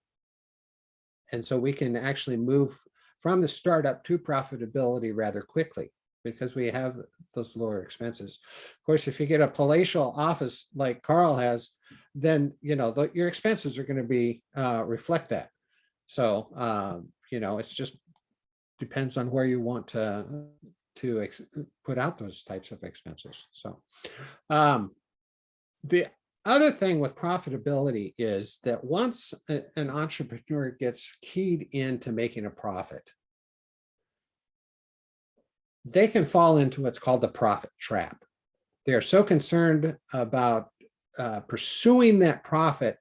And so we can actually move from the startup to profitability rather quickly, because we have those lower expenses. Of course, if you get a palatial office like Carl has, then your expenses are going to be reflect that. So it's just depends on where you want to put out those types of expenses. So the other thing with profitability is that once an entrepreneur gets keyed into making a profit, they can fall into what's called the profit trap. They are so concerned about pursuing that profit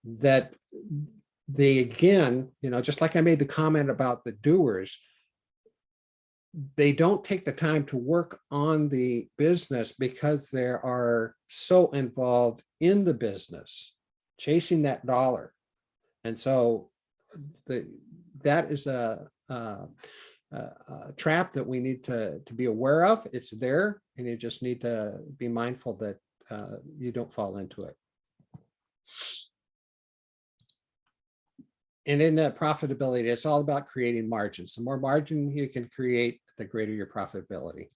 that they, again, just like I made the comment about the doers, they don't take the time to work on the business because they are so involved in the business, chasing that dollar. And so that is a trap that we need to be aware of. It's there, and you just need to be mindful that you don't fall into it. And in that profitability, it's all about creating margins. The more margin you can create, the greater your profitability.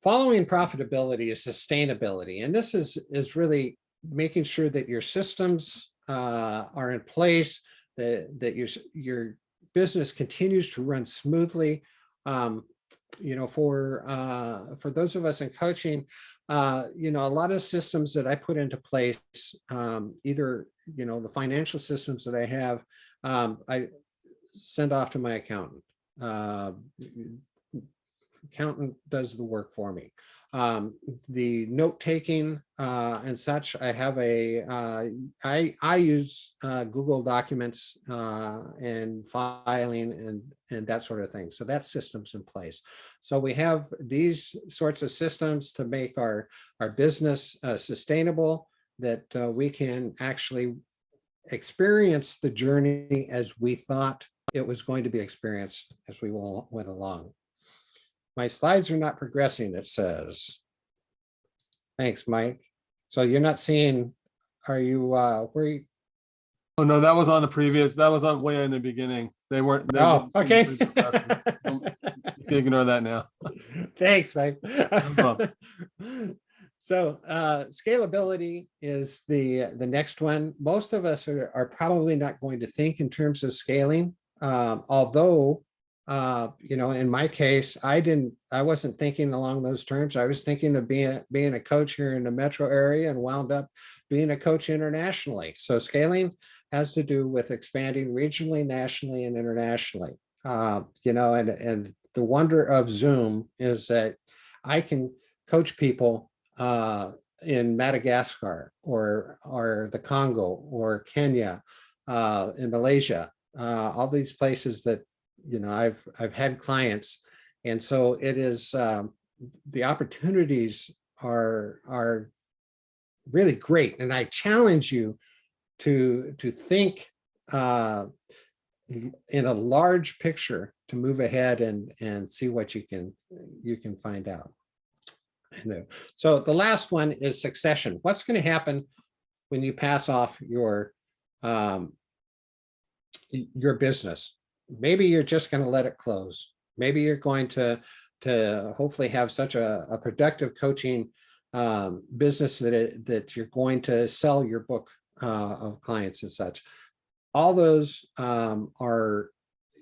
Following profitability is sustainability. And this is really making sure that your systems are in place, that your business continues to run smoothly. For those of us in coaching, a lot of systems that I put into place, either the financial systems that I have, I send off to my accountant. Accountant does the work for me. The note taking and such, I have I use Google Documents and filing and that sort of thing. So that's systems in place. So we have these sorts of systems to make our business sustainable, that we can actually experience the journey as we thought it was going to be experienced as we went along. My slides are not progressing, it says. Thanks, Mike. So you're not seeing, are you, where you? Oh, no, that was on the previous, that was on way in the beginning. They weren't. Oh, okay. You can ignore that now. Thanks, Mike. problem. So scalability is the next one. Most of us are probably not going to think in terms of scaling, although in my case, I wasn't thinking along those terms. I was thinking of being a coach here in the metro area, and wound up being a coach internationally. So scaling has to do with expanding regionally, nationally, and internationally. And the wonder of Zoom is that I can coach people in Madagascar or the Congo or Kenya, in Malaysia, all these places that I've had clients. And so it is, the opportunities are really great. And I challenge you to think in a large picture, to move ahead and see what you can find out. So the last one is succession. What's going to happen when you pass off your your business. Maybe you're just going to let it close. Maybe you're going to hopefully have such a productive coaching business that you're going to sell your book of clients and such. All those are,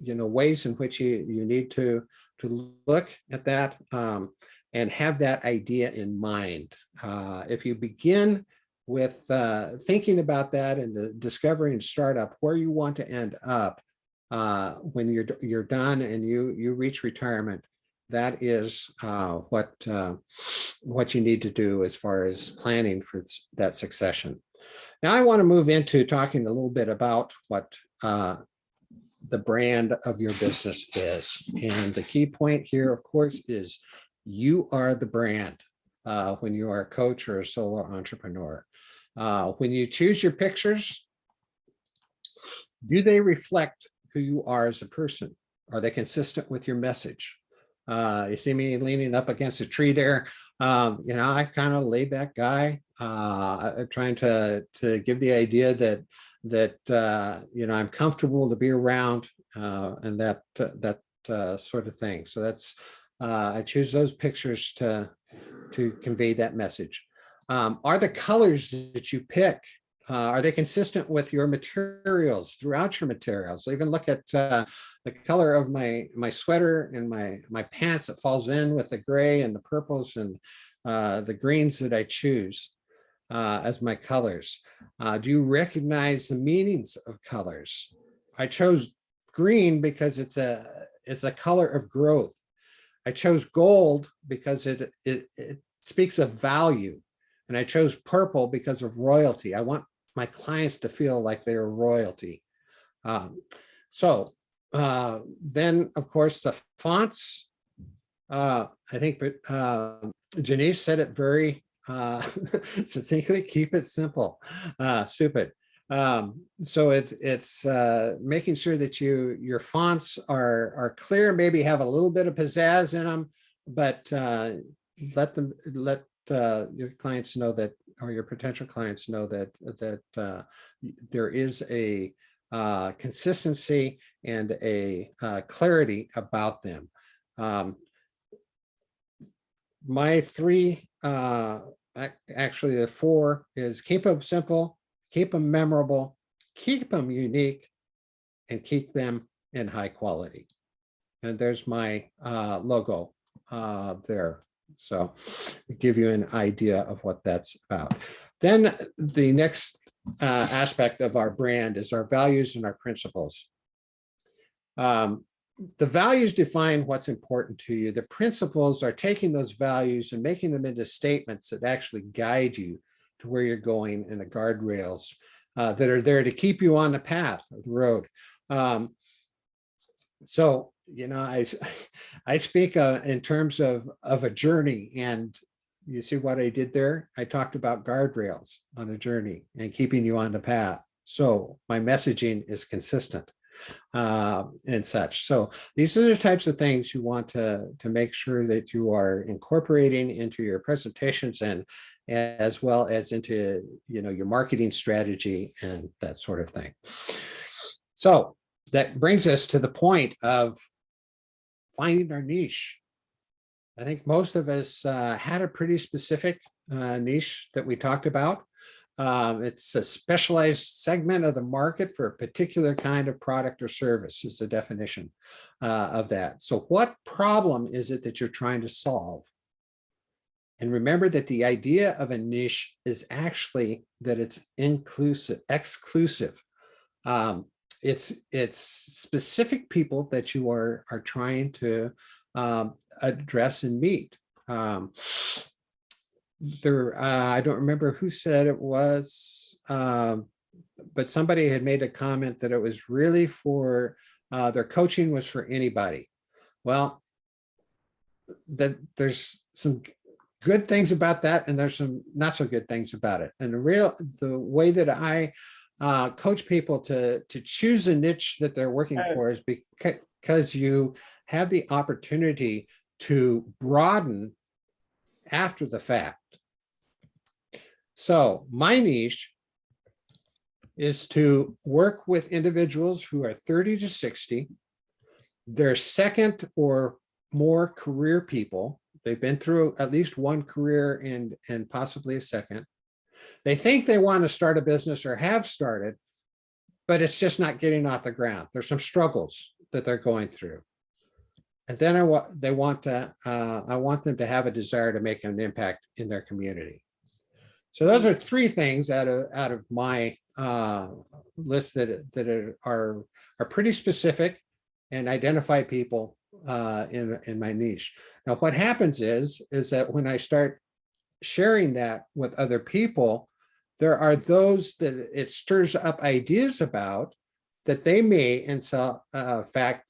ways in which you need to look at that and have that idea in mind. If you begin with thinking about that and the discovery and startup, where you want to end up when you're done and you reach retirement, that is what you need to do as far as planning for that succession. Now, I want to move into talking a little bit about what the brand of your business is. And the key point here, of course, is you are the brand when you are a coach or a solo entrepreneur. When you choose your pictures, do they reflect who you are as a person? Are they consistent with your message? You see me leaning up against a tree there. I kind of laid back guy, trying to give the idea that I'm comfortable to be around and that sort of thing. So that's I choose those pictures to convey that message. Are the colors that you pick, are they consistent with your materials throughout your materials? Even look at the color of my sweater and my pants that falls in with the gray and the purples and the greens that I choose as my colors. Do you recognize the meanings of colors? I chose green because it's a color of growth. I chose gold because it speaks of value. And I chose purple because of royalty. I want my clients to feel like they're royalty. Then, of course, the fonts. I think Janice said it very succinctly, keep it simple, stupid. So it's making sure that your fonts are clear, maybe have a little bit of pizzazz in them, but let your clients know that, or your potential clients know that there is a consistency and a clarity about them. My three, actually the four, is keep them simple, keep them memorable, keep them unique, and keep them in high quality. And there's my logo there. So give you an idea of what that's about. Then the next aspect of our brand is our values and our principles. The values define what's important to you. The principles are taking those values and making them into statements that actually guide you to where you're going, and the guardrails that are there to keep you on the path of the road. So, I speak in terms of a journey, and you see what I did there? I talked about guardrails on a journey and keeping you on the path. So my messaging is consistent and such. So these are the types of things you want to make sure that you are incorporating into your presentations and as well as into your marketing strategy and that sort of thing. So that brings us to the point of finding our niche. I think most of us had a pretty specific niche that we talked about. It's a specialized segment of the market for a particular kind of product or service is the definition of that. So what problem is it that you're trying to solve? And remember that the idea of a niche is actually that it's exclusive. It's specific people that you are trying to address and meet. I don't remember who said it was, but somebody had made a comment that it was really for their coaching was for anybody. Well, there's some good things about that, and there's some not so good things about it. And the way that I coach people to choose a niche that they're working for is because you have the opportunity to broaden after the fact. So my niche is to work with individuals who are 30 to 60. They're second or more career people. They've been through at least one career and possibly a second. They think they want to start a business or have started, but it's just not getting off the ground. There's some struggles that they're going through. And then I want them to have a desire to make an impact in their community. So those are three things out of my list that are pretty specific and identify people in my niche. Now, what happens is that when I start sharing that with other people, there are those that it stirs up ideas about that they may, in fact,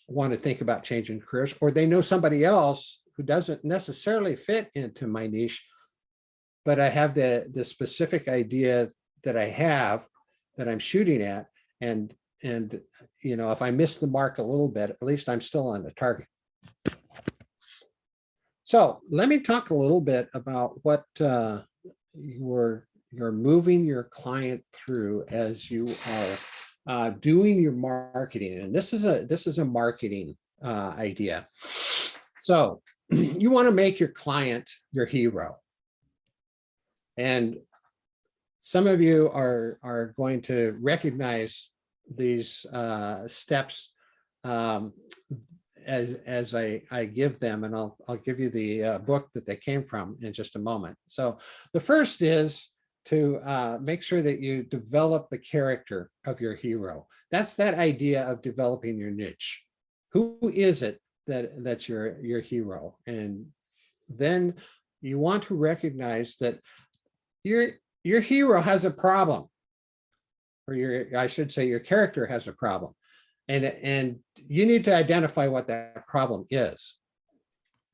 want to think about changing careers, or they know somebody else who doesn't necessarily fit into my niche, but I have the specific idea that I have that I'm shooting at, and you know, if I miss the mark a little bit, at least I'm still on the target. So let me talk a little bit about what you're moving your client through as you are doing your marketing. And this is a marketing idea. So you want to make your client your hero. And some of you are going to recognize these steps as I give them, and I'll give you the book that they came from in just a moment. So the first is to make sure that you develop the character of your hero. That's that idea of developing your niche. Who is it that's your hero? And then you want to recognize that your hero has a problem, or I should say your character has a problem. And you need to identify what that problem is.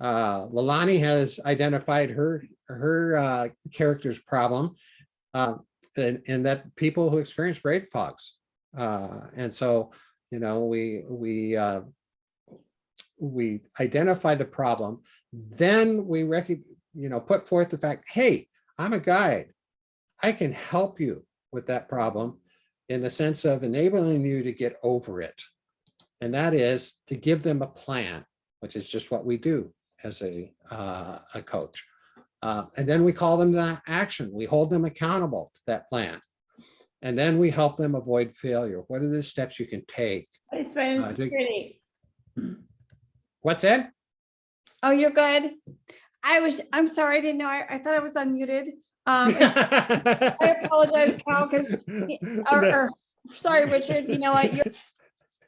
Lalani has identified her character's problem, and that people who experience brain fogs. And so, you know, we identify the problem, then we put forth the fact, hey, I'm a guide. I can help you with that problem in the sense of enabling you to get over it. And that is to give them a plan, which is just what we do as a coach. And then we call them to action. We hold them accountable to that plan. And then we help them avoid failure. What are the steps you can take? It's been security. What's that? Oh, you're good. I'm sorry, I didn't know. I thought I was unmuted. I apologize, Cal, or sorry, Richard, you know what? You're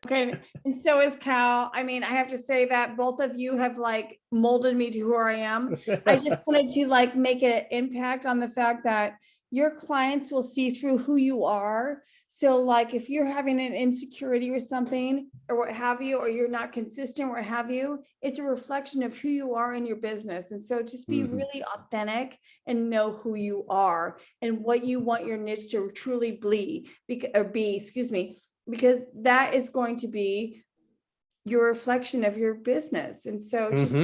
okay. And so is Cal. I mean, I have to say that both of you have like molded me to who I am. I just wanted to like make an impact on the fact that your clients will see through who you are. So like if you're having an insecurity with something or what have you, or you're not consistent, what have you, it's a reflection of who you are in your business. And so just be really authentic and know who you are and what you want your niche to truly be, because that is going to be your reflection of your business. And so just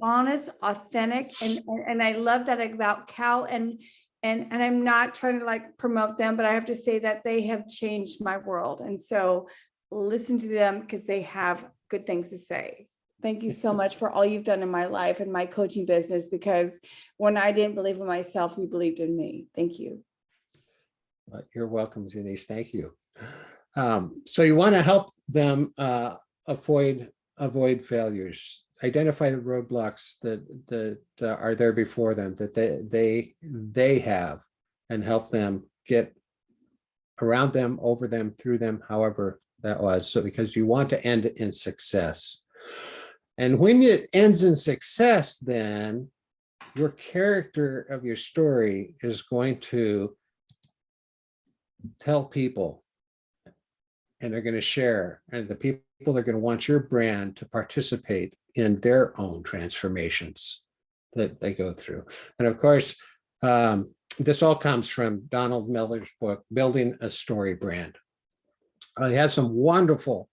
honest, authentic, and I love that about Cal and I'm not trying to like promote them, but I have to say that they have changed my world. And so listen to them because they have good things to say. Thank you so much for all you've done in my life and my coaching business, because when I didn't believe in myself, you believed in me. Thank you. You're welcome, Denise. Thank you. So you want to help them avoid failures. Identify the roadblocks that are there before them, that they have, and help them get around them, over them, through them, however that was. So because you want to end in success. And when it ends in success, then your character of your story is going to tell people, and they're going to share, and the people are going to want your brand to participate in their own transformations that they go through. And of course, this all comes from Donald Miller's book, Building a Story Brand. He has some wonderful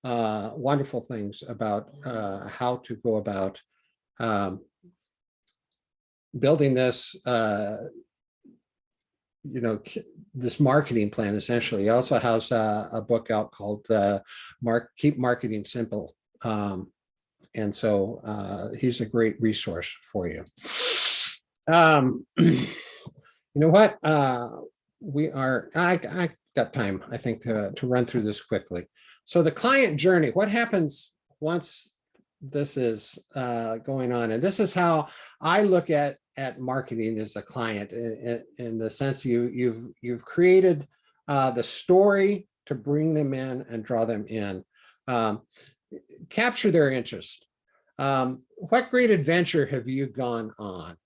things about how to go about building this this marketing plan essentially. He also has a book out called Keep Marketing Simple. And so he's a great resource for you. You know what? I got time, I think, to run through this quickly. So the client journey, what happens once this is going on? And this is how I look at marketing as a client, in the sense you've created the story to bring them in and draw them in. Capture their interest. What great adventure have you gone on?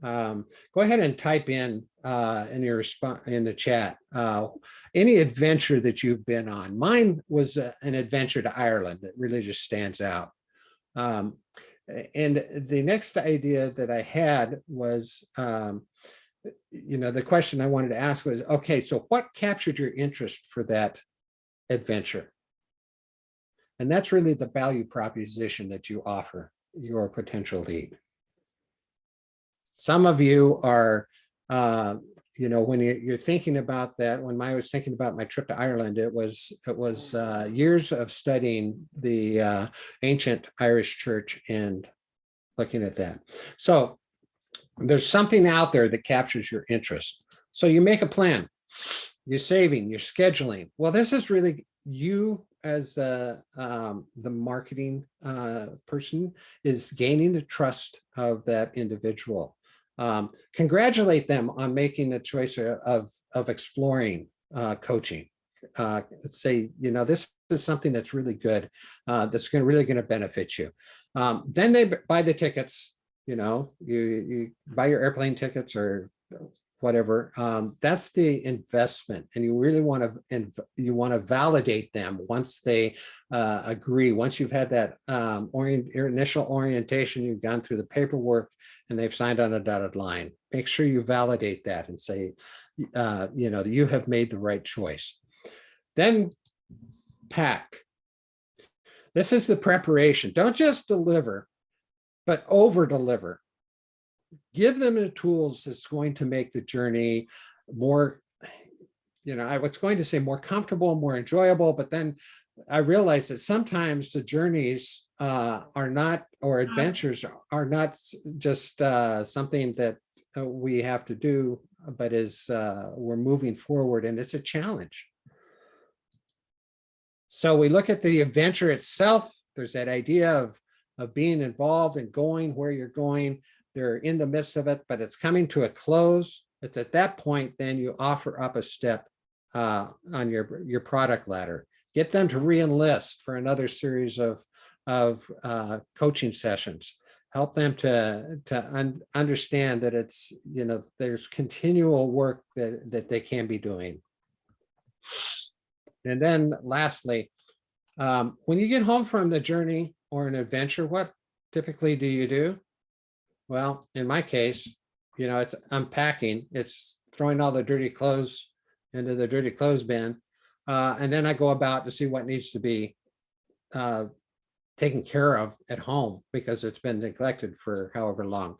Go ahead and type in your response in the chat any adventure that you've been on. Mine was an adventure to Ireland that really just stands out. And the next idea that I had was, the question I wanted to ask was, okay, so what captured your interest for that adventure? And that's really the value proposition that you offer your potential lead. Some of you are, when you're thinking about that, when I was thinking about my trip to Ireland, it was years of studying the ancient Irish church and looking at that. So there's something out there that captures your interest. So you make a plan, you're saving, you're scheduling. Well, this is really you as the marketing person is gaining the trust of that individual. Congratulate them on making the choice of exploring coaching. Say, this is something that's really good, that's really going to benefit you. Then they buy the tickets. You buy your airplane tickets or whatever. That's the investment, and you really want to validate them once they agree. Once you've had that initial orientation, you've gone through the paperwork, and they've signed on a dotted line. Make sure you validate that and say, you have made the right choice. Then pack. This is the preparation. Don't just deliver, but over deliver. Give them the tools that's going to make the journey more, I was going to say more comfortable, more enjoyable, but then I realized that sometimes the journeys are not, or adventures are not just something that we have to do, but we're moving forward, and it's a challenge. So we look at the adventure itself. There's that idea of being involved and going where you're going. They're in the midst of it, but it's coming to a close. It's at that point, then you offer up a step on your product ladder. Get them to re-enlist for another series of coaching sessions. Help them to understand that it's, there's continual work that they can be doing. And then lastly, when you get home from the journey or an adventure, what typically do you do? Well, in my case, it's unpacking, it's throwing all the dirty clothes into the dirty clothes bin. And then I go about to see what needs to be taken care of at home because it's been neglected for however long.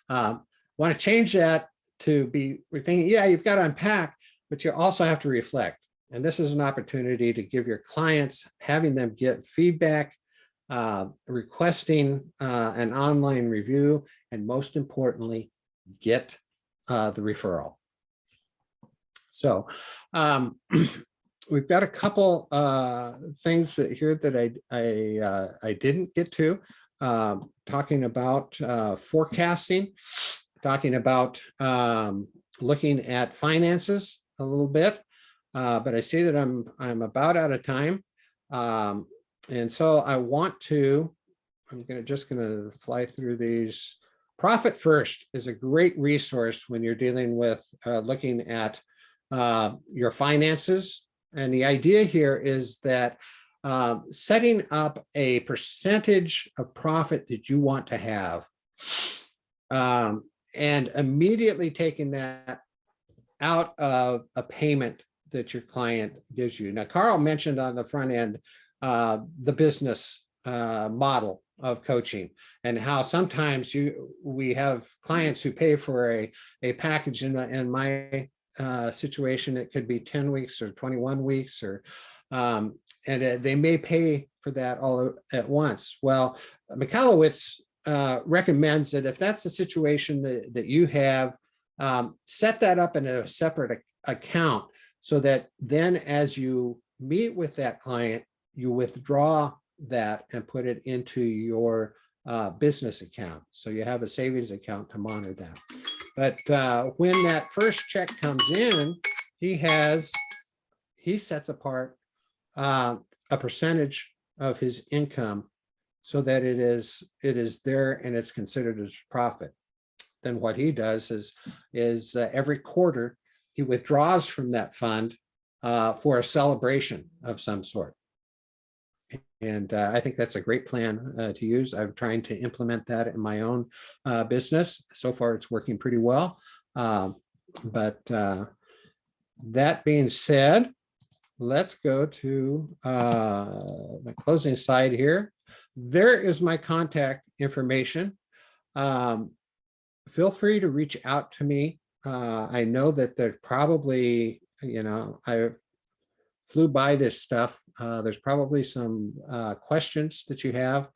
Want to change that to be, we're thinking, yeah, you've got to unpack, but you also have to reflect. And this is an opportunity to give your clients, having them get feedback, requesting an online review, and most importantly, get the referral. So we've got a couple things here that I didn't get to, talking about forecasting, talking about looking at finances a little bit, but I see that I'm about out of time. And so I'm just going to fly through these. Profit First is a great resource when you're dealing with looking at your finances. And the idea here is that setting up a percentage of profit that you want to have, and immediately taking that out of a payment that your client gives you. Now, Carl mentioned on the front end the business model of coaching, and how sometimes we have clients who pay for a package. In my situation, it could be 10 weeks or 21 weeks, or they may pay for that all at once. Well, Michalowicz recommends that if that's a situation that you have, set that up in a separate account, so that then as you meet with that client, you withdraw that and put it into your business account. So you have a savings account to monitor that. But when that first check comes in, he sets apart a percentage of his income so that it is there and it's considered as profit. Then what he does is every quarter he withdraws from that fund for a celebration of some sort. And I think that's a great plan to use. I'm trying to implement that in my own business. So far, it's working pretty well. But that being said, let's go to my closing slide here. There is my contact information. Feel free to reach out to me. I know that there's probably, I flew by this stuff. There's probably some questions that you have.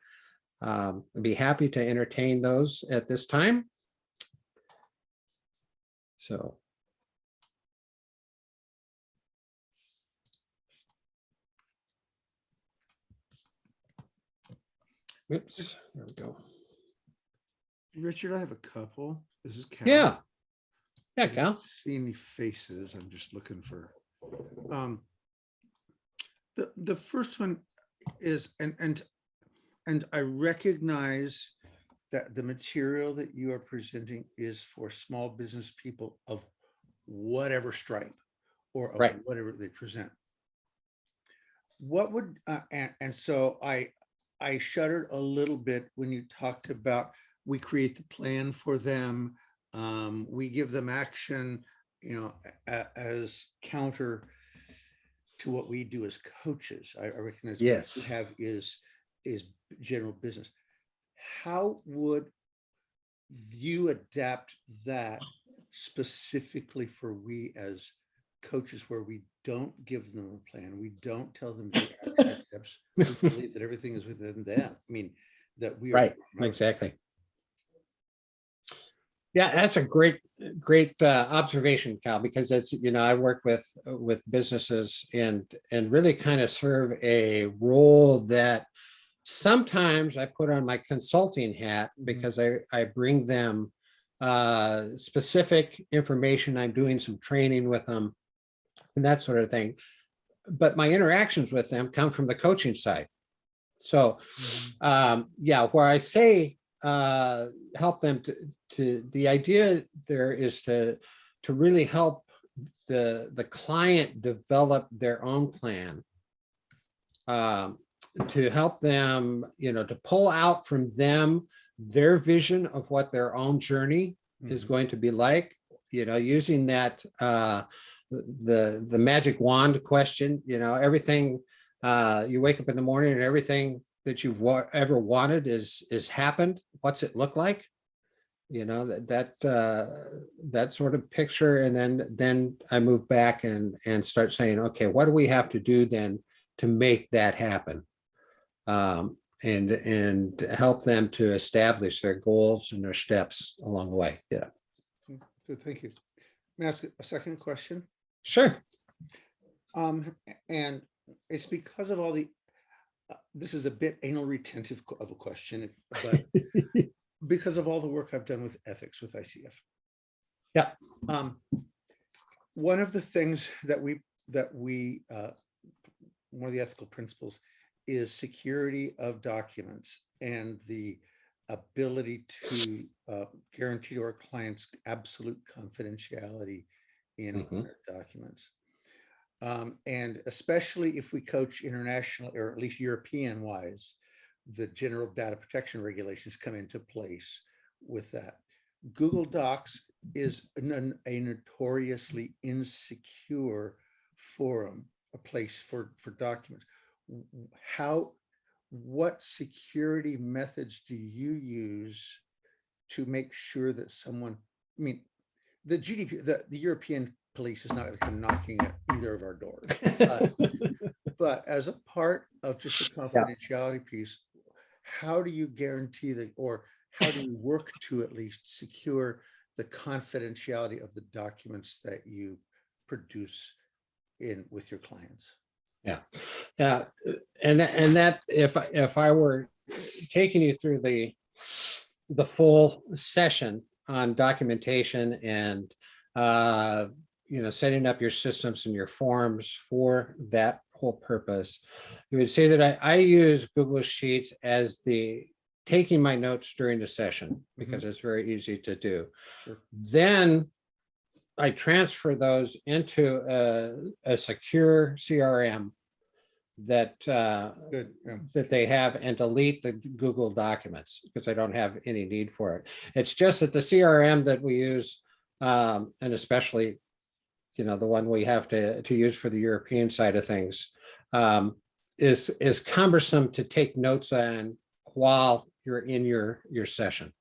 I'd be happy to entertain those at this time. So. Oops, there we go. Richard, I have a couple. This is Cal. Yeah. Yeah, I don't Cal. see any faces. I'm just looking for. The first one is, and I recognize that the material that you are presenting is for small business people of whatever stripe or of Right. whatever they present. What would and so I shuddered a little bit when you talked about we create the plan for them, we give them action, as counter to what we do as coaches. I recognize Yes. what you have is general business. How would you adapt that specifically for we as coaches, where we don't give them a plan, we don't tell them the action steps, we believe that everything is within them. I mean, that we are Right, exactly. Yeah, that's a great observation, Cal, because it's, I work with businesses and really kind of serve a role that sometimes I put on my consulting hat, because I bring them specific information. I'm doing some training with them and that sort of thing. But my interactions with them come from the coaching side. So yeah, where I say help them to the idea there is to really help the client develop their own plan, to help them, to pull out from them their vision of what their own journey is going to be like, using that the magic wand question, everything, you wake up in the morning and everything that you've ever wanted is happened. What's it look like? That sort of picture. And then I move back and start saying, okay, what do we have to do then to make that happen? And help them to establish their goals and their steps along the way. Yeah. Good, thank you. May I ask a second question? Sure. And it's because of all the, this is a bit anal retentive of a question, but because of all the work I've done with ethics with ICF. Yeah. One of the things that we one of the ethical principles is security of documents and the ability to guarantee to our clients absolute confidentiality in our documents. And especially if we coach international, or at least European wise, the general data protection regulations come into place with that. Google Docs is a notoriously insecure forum, a place for documents. How what security methods do you use to make sure that someone, I mean, the GDP, the European police is not going to come knocking at either of our doors. But as a part of just the confidentiality piece, how do you guarantee that, or how do you work to at least secure the confidentiality of the documents that you produce with your clients? Yeah, and that if I were taking you through the full session on documentation and setting up your systems and your forms for that whole purpose, you would say that I use Google Sheets as the taking my notes during the session because it's very easy to do. Sure. Then I transfer those into a secure CRM that Good. Yeah. that they have, and delete the Google documents because I don't have any need for it. It's just that the CRM that we use, and especially, the one we have to use for the European side of things, is cumbersome to take notes on while you're in your session.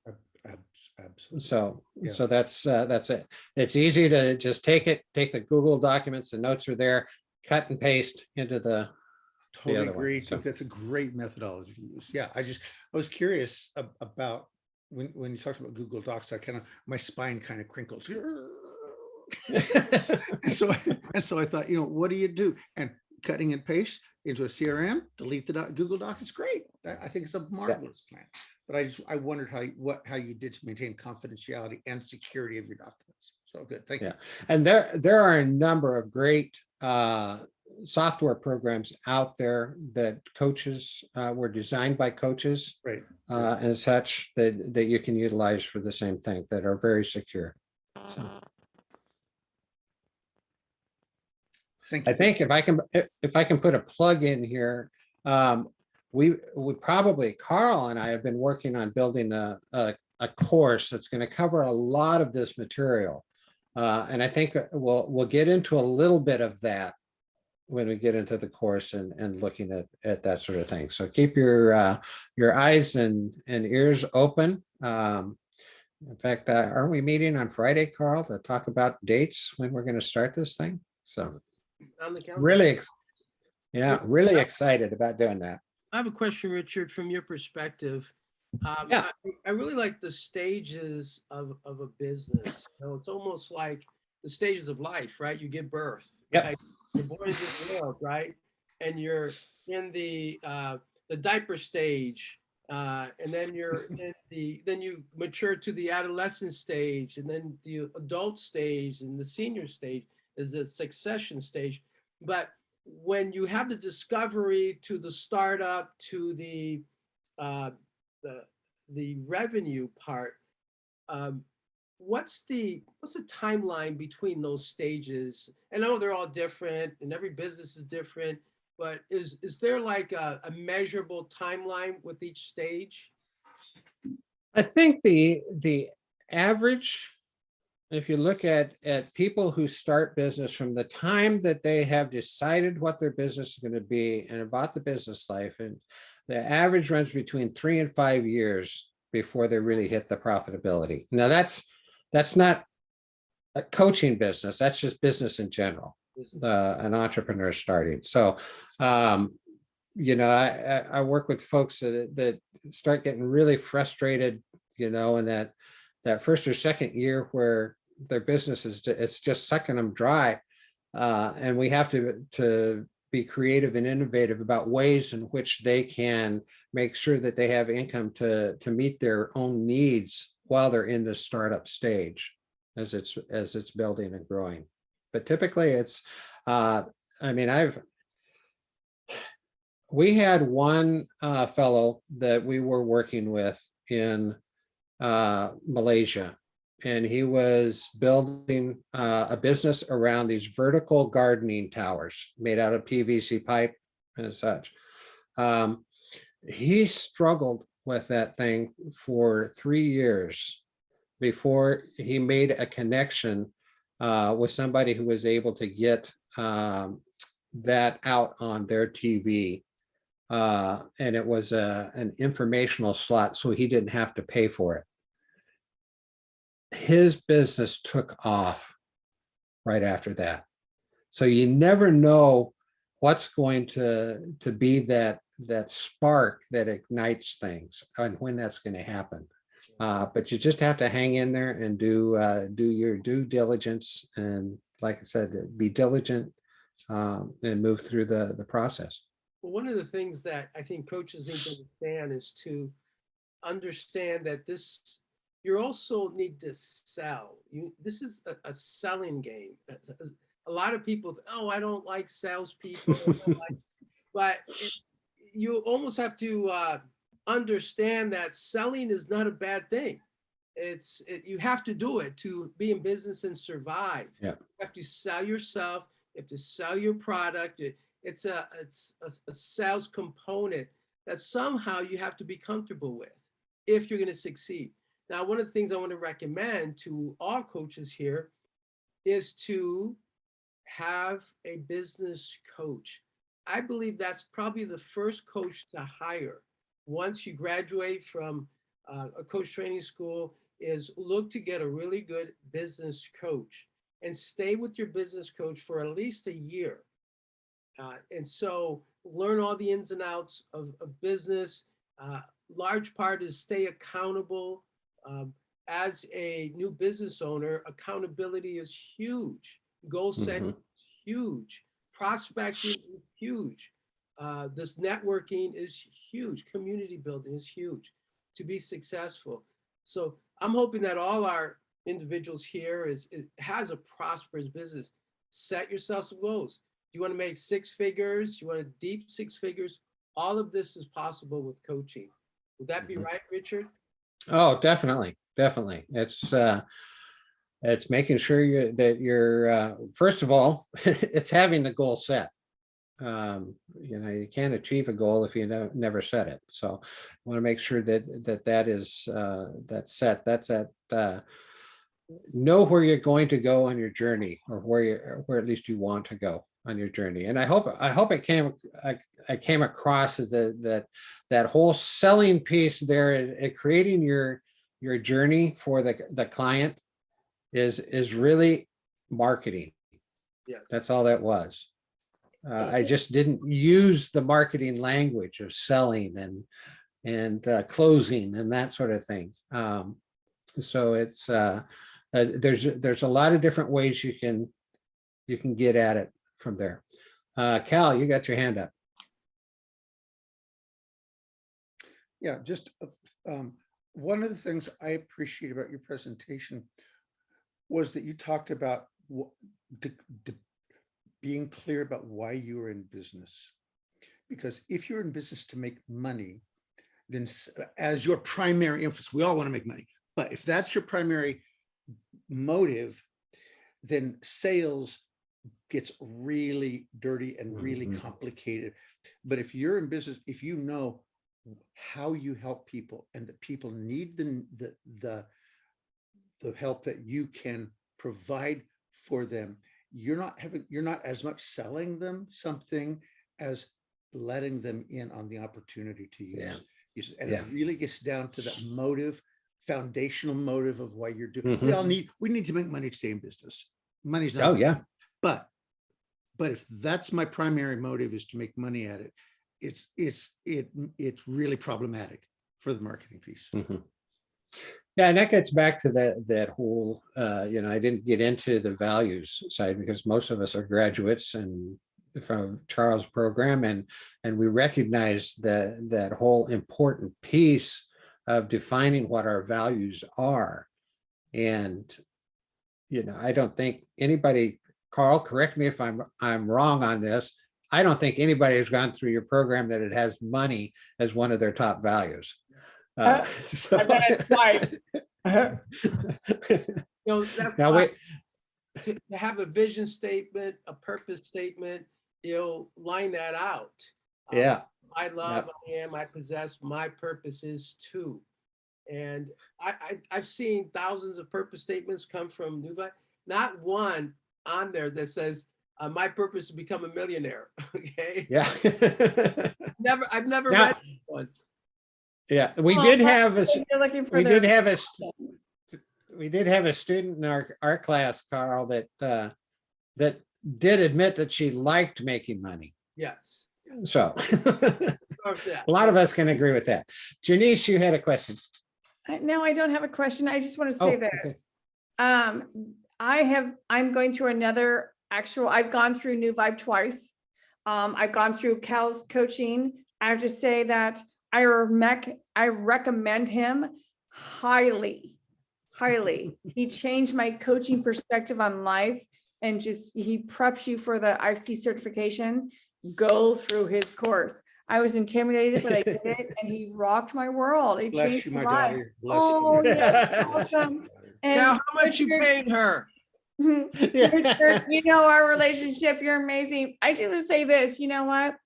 Absolutely. So that's it. It's easy to just take the Google documents, the notes are there, cut and paste into the Totally other one, agree. so. That's a great methodology to use. Yeah, I was curious about when you talked about Google Docs, my spine kind of crinkles. and so I thought, what do you do? And cutting and paste into a CRM, delete the Google Doc is great. I think it's a marvelous plan. But I wondered how you did to maintain confidentiality and security of your documents. So good, thank you. And there are a number of great software programs out there that coaches were designed by coaches, right, and such that you can utilize for the same thing, that are very secure. So. Thank you. I think if I can put a plug in here, we probably, Carl and I have been working on building a course that's going to cover a lot of this material, and I think we'll get into a little bit of that when we get into the course and looking at that sort of thing. So keep your eyes and ears open. In fact, aren't we meeting on Friday, Carl, to talk about dates when we're going to start this thing? So On the calendar. really excited about doing that. I have a question, Richard, from your perspective. Yeah. I really like the stages of a business. It's almost like the stages of life, right? You give birth. Yep. Right? You're born into the world, right? And you're in the diaper stage, and then then you mature to the adolescent stage, and then the adult stage, and the senior stage is the succession stage. But when you have the discovery to the startup to the revenue part, what's the timeline between those stages? And I know they're all different and every business is different, but is there like a measurable timeline with each stage? I think the average, if you look at people who start business from the time that they have decided what their business is going to be and about the business life, and the average runs between 3 and 5 years before they really hit the profitability. Now that's not a coaching business. That's just business in general. An entrepreneur starting. So, I work with folks that start getting really frustrated, in that first or second year where their business it's just sucking them dry. And we have to be creative and innovative about ways in which they can make sure that they have income to meet their own needs while they're in the startup stage as it's building and growing. But typically it's, we had one fellow that we were working with in Malaysia, and he was building a business around these vertical gardening towers made out of PVC pipe and such. He struggled with that thing for 3 years before he made a connection with somebody who was able to get that out on their TV And it was an informational slot, so he didn't have to pay for it. His business took off right after that. So you never know what's going to be that spark that ignites things and when that's going to happen. But you just have to hang in there and do your due diligence, and like I said, be diligent and move through the process. Well, one of the things that I think coaches need to understand is to understand that you also need to sell. This is a selling game. A lot of people, oh, I don't like salespeople, but you almost have to understand that selling is not a bad thing. You have to do it to be in business and survive. Yeah. You have to sell yourself. You have to sell your product. It's a sales component that somehow you have to be comfortable with if you're going to succeed. Now, one of the things I want to recommend to all coaches here is to have a business coach. I believe that's probably the first coach to hire once you graduate from a coach training school, is look to get a really good business coach and stay with your business coach for at least a year. And so learn all the ins and outs of business. Large part is stay accountable. As a new business owner, accountability is huge. Goal setting is huge. Prospecting is huge. This networking is huge. Community building is huge to be successful. So I'm hoping that all our individuals here has a prosperous business. Set yourself some goals. You want to make 6 figures? You want to deep 6 figures? All of this is possible with coaching. Would that be right, Richard? Oh, definitely. It's making sure that you're first of all, it's having the goal set. You can't achieve a goal if you never set it. So I want to make sure that is that's set. That's at know where you're going to go on your journey, or where at least you want to go on your journey. And I hope I came across as that whole selling piece there, at creating your journey for the client is really marketing. Yeah, that's all that was. I just didn't use the marketing language of selling and closing and that sort of thing. So it's there's a lot of different ways you can get at it from there. Cal, you got your hand up. Yeah, just one of the things I appreciate about your presentation was that you talked about being clear about why you are in business. Because if you're in business to make money, then as your primary emphasis, we all want to make money, but if that's your primary motive, then sales gets really dirty and really complicated. But if you're in business, if you know how you help people and that people need the help that you can provide for them, you're not as much selling them something as letting them in on the opportunity to use. And it really gets down to that motive, foundational motive of why you're doing. We need to make money to stay in business. Money's not. Oh yeah. But if that's my primary motive, is to make money at it, it's really problematic for the marketing piece. Yeah, and that gets back to that whole, I didn't get into the values side because most of us are graduates and from Charles' program, and we recognize that whole important piece of defining what our values are. And I don't think anybody, Carl, correct me if I'm wrong on this, I don't think anybody has gone through your program that it has money as one of their top values. So. I've done it twice. That's now wait. To have a vision statement, a purpose statement, line that out. Yeah. I love, I am, I possess, my purpose is too. And I've seen thousands of purpose statements come from New Vibe. Not one on there that says, my purpose is to become a millionaire. Okay. Yeah. I've never Now- read one. Yeah, we Oh, did have a, You're looking for we did the- have a, we did have a student in our class, Carl, that did admit that she liked making money. Yes. So Of that. a lot of us can agree with that. Janice, you had a question. No, I don't have a question. I just want to say Oh, okay. this. I'm going through I've gone through New Vibe twice. I've gone through Cal's coaching. I have to say that I recommend him highly. He changed my coaching perspective on life, and he preps you for the IC certification. Go through his course. I was intimidated, but I did it, and he rocked my world. He Bless changed you, my my life. daughter. Bless you. Oh, yeah, awesome. Now, And how much you Richard- paying her? Richard, you know our relationship. You're amazing. I just want to say this. You know what?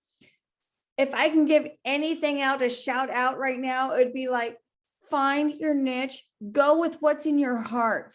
If I can give anything out to shout out right now, it would be like, find your niche, go with what's in your heart.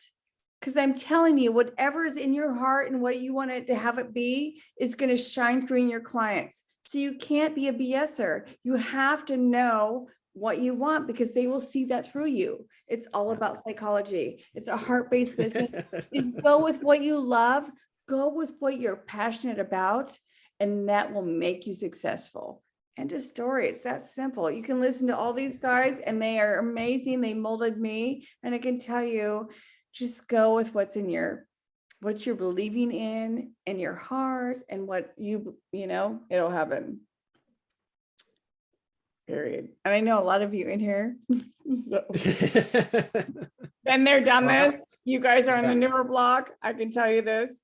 Because I'm telling you, whatever is in your heart and what you want it to have it be is going to shine through in your clients. So you can't be a BSer. You have to know what you want because they will see that through you. It's all about psychology. It's a heart-based business. Is go with what you love, go with what you're passionate about, and that will make you successful. End of story. It's that simple. You can listen to all these guys and they are amazing. They molded me. And I can tell you, just go with what you're believing in your heart and what it'll happen. Period. And I know a lot of you in here. So, been there, done Well, this. You guys are on the yeah. newer block. I can tell you this.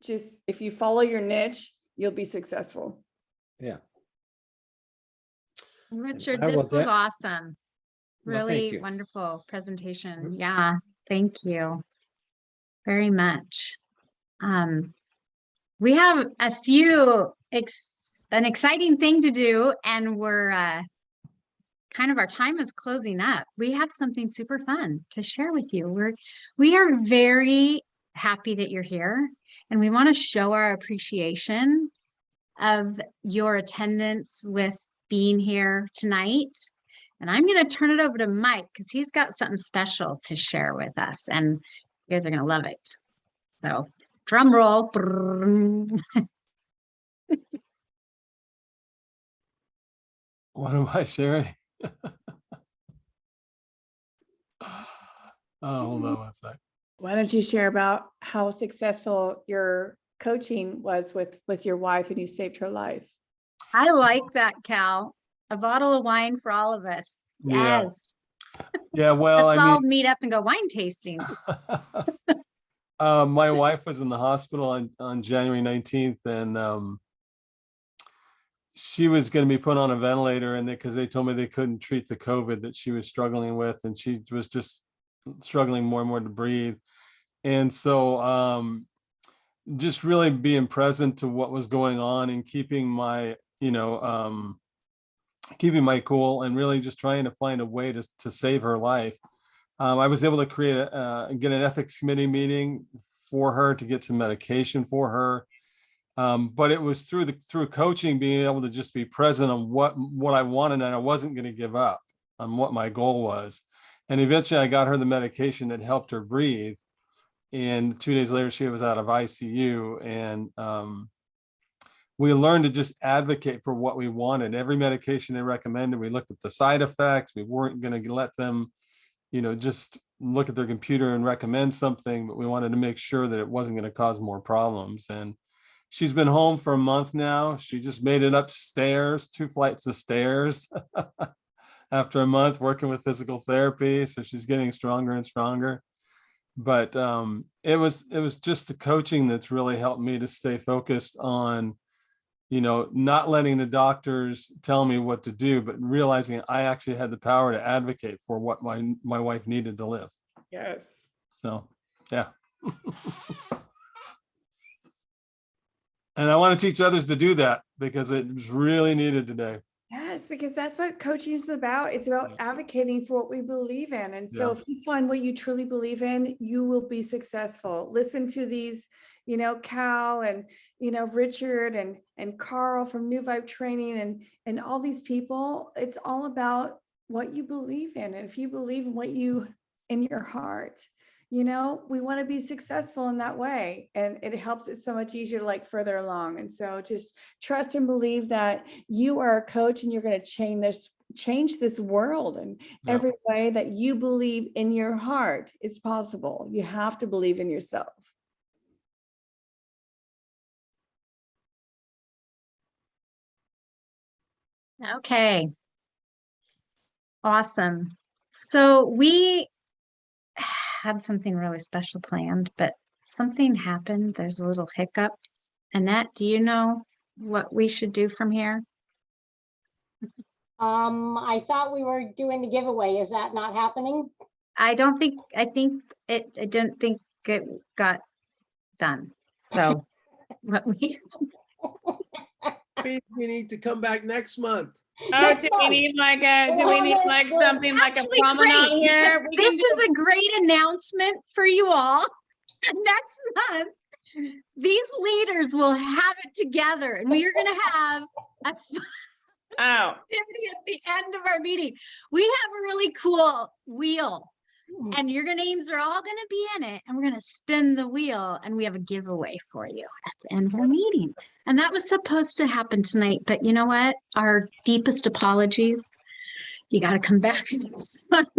Just if you follow your niche, you'll be successful. Yeah. Richard, I will this was de- awesome. Well, thank Really you. wonderful presentation. Yeah, thank you very much. We have an exciting thing to do, and we're our time is closing up. We have something super fun to share with you. We are very happy that you're here, and we want to show our appreciation of your attendance with being here tonight. And I'm going to turn it over to Mike because he's got something special to share with us, and you guys are going to love it. So drum roll. What am I sharing? Oh, hold on one sec. Why don't you share about how successful your coaching was with your wife and you saved her life? I like that, Cal. A bottle of wine for all of us. Yeah. Yes. Yeah, well, Let's I all mean, meet up and go wine tasting. my wife was in the hospital on January 19th, and she was going to be put on a ventilator, and because they told me they couldn't treat the COVID that she was struggling with, and she was just struggling more and more to breathe. And so just really being present to what was going on and keeping my cool and really just trying to find a way to save her life. I was able to get an ethics committee meeting for her to get some medication for her. But it was through coaching, being able to just be present on what I wanted, and I wasn't going to give up on what my goal was. And eventually I got her the medication that helped her breathe. And 2 days later, she was out of ICU. And we learned to just advocate for what we wanted. Every medication they recommended, we looked at the side effects. We weren't going to let them, just look at their computer and recommend something, but we wanted to make sure that it wasn't going to cause more problems. And she's been home for a month now. She just made it upstairs, 2 flights of stairs after a month working with physical therapy. So she's getting stronger and stronger. But it was just the coaching that's really helped me to stay focused on, not letting the doctors tell me what to do, but realizing I actually had the power to advocate for what my wife needed to live. Yes. So, yeah. And I want to teach others to do that because it was really needed today. Yes, because that's what coaching is about. It's about advocating for what we believe in. And so Yeah. if you find what you truly believe in, you will be successful. Listen to these, Cal and, Richard and Carl from New Vibe Training and all these people. It's all about what you believe in. And if you believe in what you in your heart, we want to be successful in that way. And it helps it so much easier, like further along. And so just trust and believe that you are a coach and you're going to change this world. And Yeah. every way that you believe in your heart is possible. You have to believe in yourself. Okay. Awesome. So we had something really special planned, but something happened. There's a little hiccup. Annette, do you know what we should do from here? I thought we were doing the giveaway. Is that not happening? I don't think I don't think it got done. So what we Means we need to come back next month. Oh, do we need something like a actually promenade great, here? because this is a great announcement for you all. Next month, these leaders will have it together and we are going to have a activity at the end of our meeting. We have a really cool wheel and your names are all going to be in it and we're going to spin the wheel and we have a giveaway for you at the end of our meeting. And that was supposed to happen tonight, but you know what? Our deepest apologies. You got to come back next month.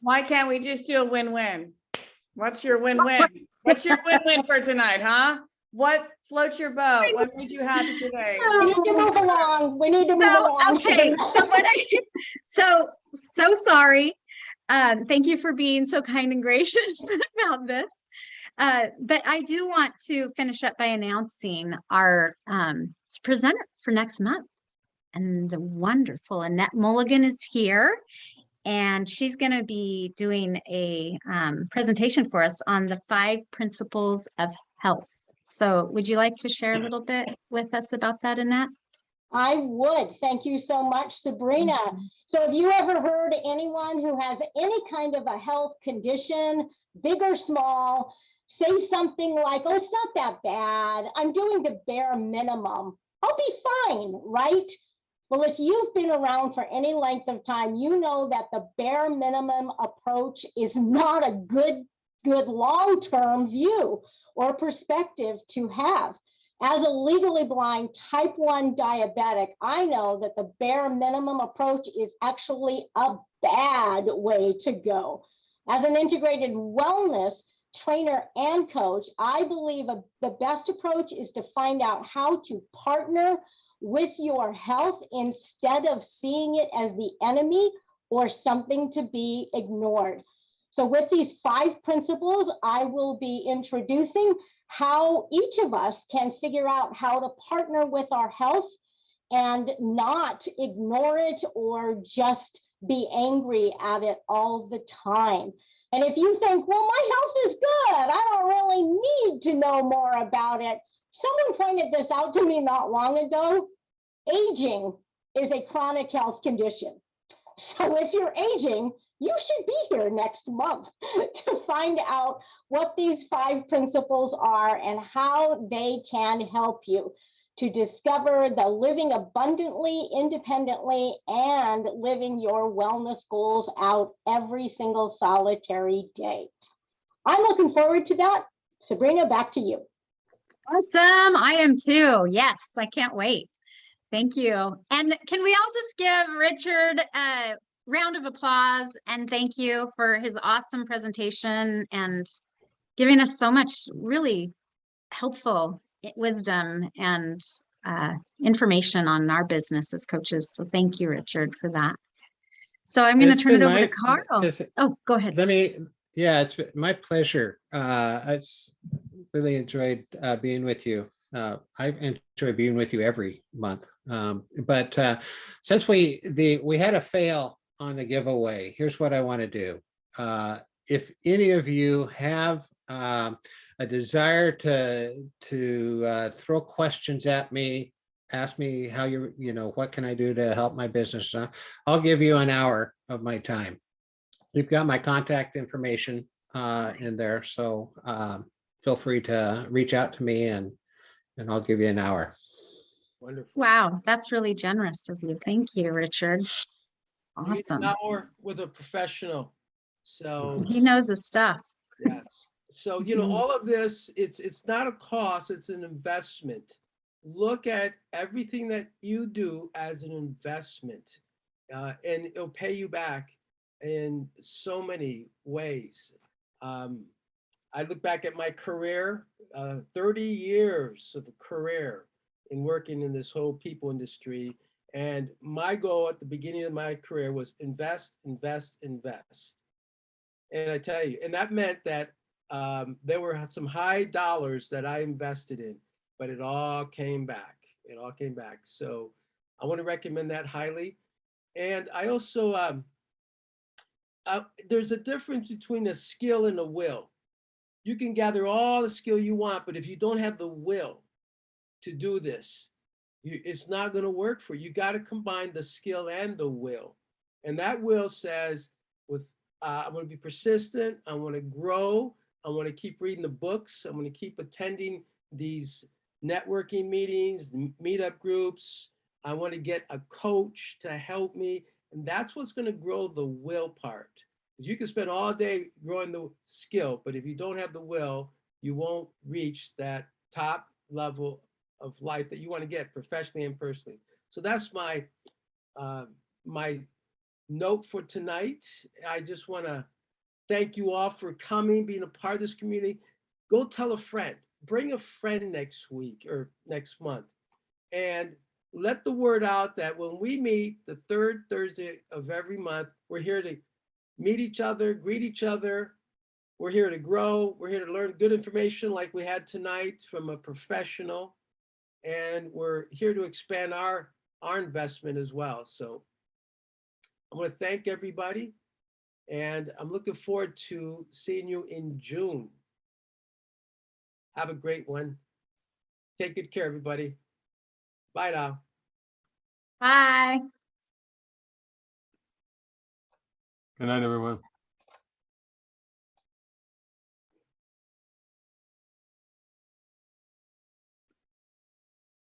Why can't we just do a win-win? What's your win-win? What's your win-win for tonight, huh? What floats your boat? What made you happy today? We need to move along. We need to move along. Okay, so so sorry. Thank you for being so kind and gracious about this. But I do want to finish up by announcing our presenter for next month. And the wonderful Annette Mulligan is here. And she's going to be doing a presentation for us on the 5 principles of health. So would you like to share a little bit with us about that, Annette? I would. Thank you so much, Sabrina. So have you ever heard anyone who has any kind of a health condition, big or small, say something like, oh, it's not that bad. I'm doing the bare minimum. I'll be fine, right? Well, if you've been around for any length of time, you know that the bare minimum approach is not a good long-term view or perspective to have. As a legally blind type 1 diabetic, I know that the bare minimum approach is actually a bad way to go. As an integrated wellness trainer and coach, I believe the best approach is to find out how to partner with your health instead of seeing it as the enemy or something to be ignored. So with these 5 principles, I will be introducing how each of us can figure out how to partner with our health and not ignore it or just be angry at it all the time. And if you think, well, my health is good, I don't really need to know more about it. Someone pointed this out to me not long ago. Aging is a chronic health condition. So if you're aging, you should be here next month to find out what these 5 principles are and how they can help you to discover the living abundantly, independently, and living your wellness goals out every single solitary day. I'm looking forward to that. Sabrina, back to you. Awesome. I am too. Yes, I can't wait. Thank you. And can we all just give Richard a round of applause and thank you for his awesome presentation and giving us so much really helpful wisdom and information on our business as coaches. So thank you, Richard, for that. So I'm going to turn it over to Carl. Oh, go ahead. It's my pleasure. It's really enjoyed being with you. I enjoy being with you every month. But since we had a fail on the giveaway, here's what I want to do. If any of you have a desire to throw questions at me ask me how what can I do to help my business? I'll give you an hour of my time. You've got my contact information in there, so feel free to reach out to me and I'll give you an hour. Wonderful. Wow, that's really generous of you. Thank you, Richard. You need Awesome. an hour with a professional. So He knows his stuff. yes. So, Mhm. all of this, it's not a cost, it's an investment. Look at everything that you do as an investment, and it'll pay you back in so many ways. I look back at my career, 30 years of a career in working in this whole people industry. And my goal at the beginning of my career was invest, invest, invest. And I tell you, and that meant that there were some high dollars that I invested in, but it all came back. It all came back. So I want to recommend that highly. And I also, there's a difference between a skill and a will. You can gather all the skill you want, but if you don't have the will to do this, it's not going to work for you. You got to combine the skill and the will. And that will says, I want to be persistent. I want to grow. I want to keep reading the books. I want to keep attending these networking meetings, meetup groups. I want to get a coach to help me. And that's what's going to grow the will part. You can spend all day growing the skill, but if you don't have the will, you won't reach that top level of life that you want to get professionally and personally. So that's my my note for tonight. I just want to thank you all for coming, being a part of this community. Go tell a friend, bring a friend next week or next month, and let the word out that when we meet the third Thursday of every month, we're here to meet each other, greet each other. We're here to grow. We're here to learn good information like we had tonight from a professional. And we're here to expand our investment as well. So I want to thank everybody. And I'm looking forward to seeing you in June. Have a great one. Take good care, everybody. Bye now. Bye. Good night, everyone.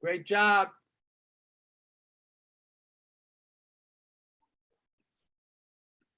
Great job.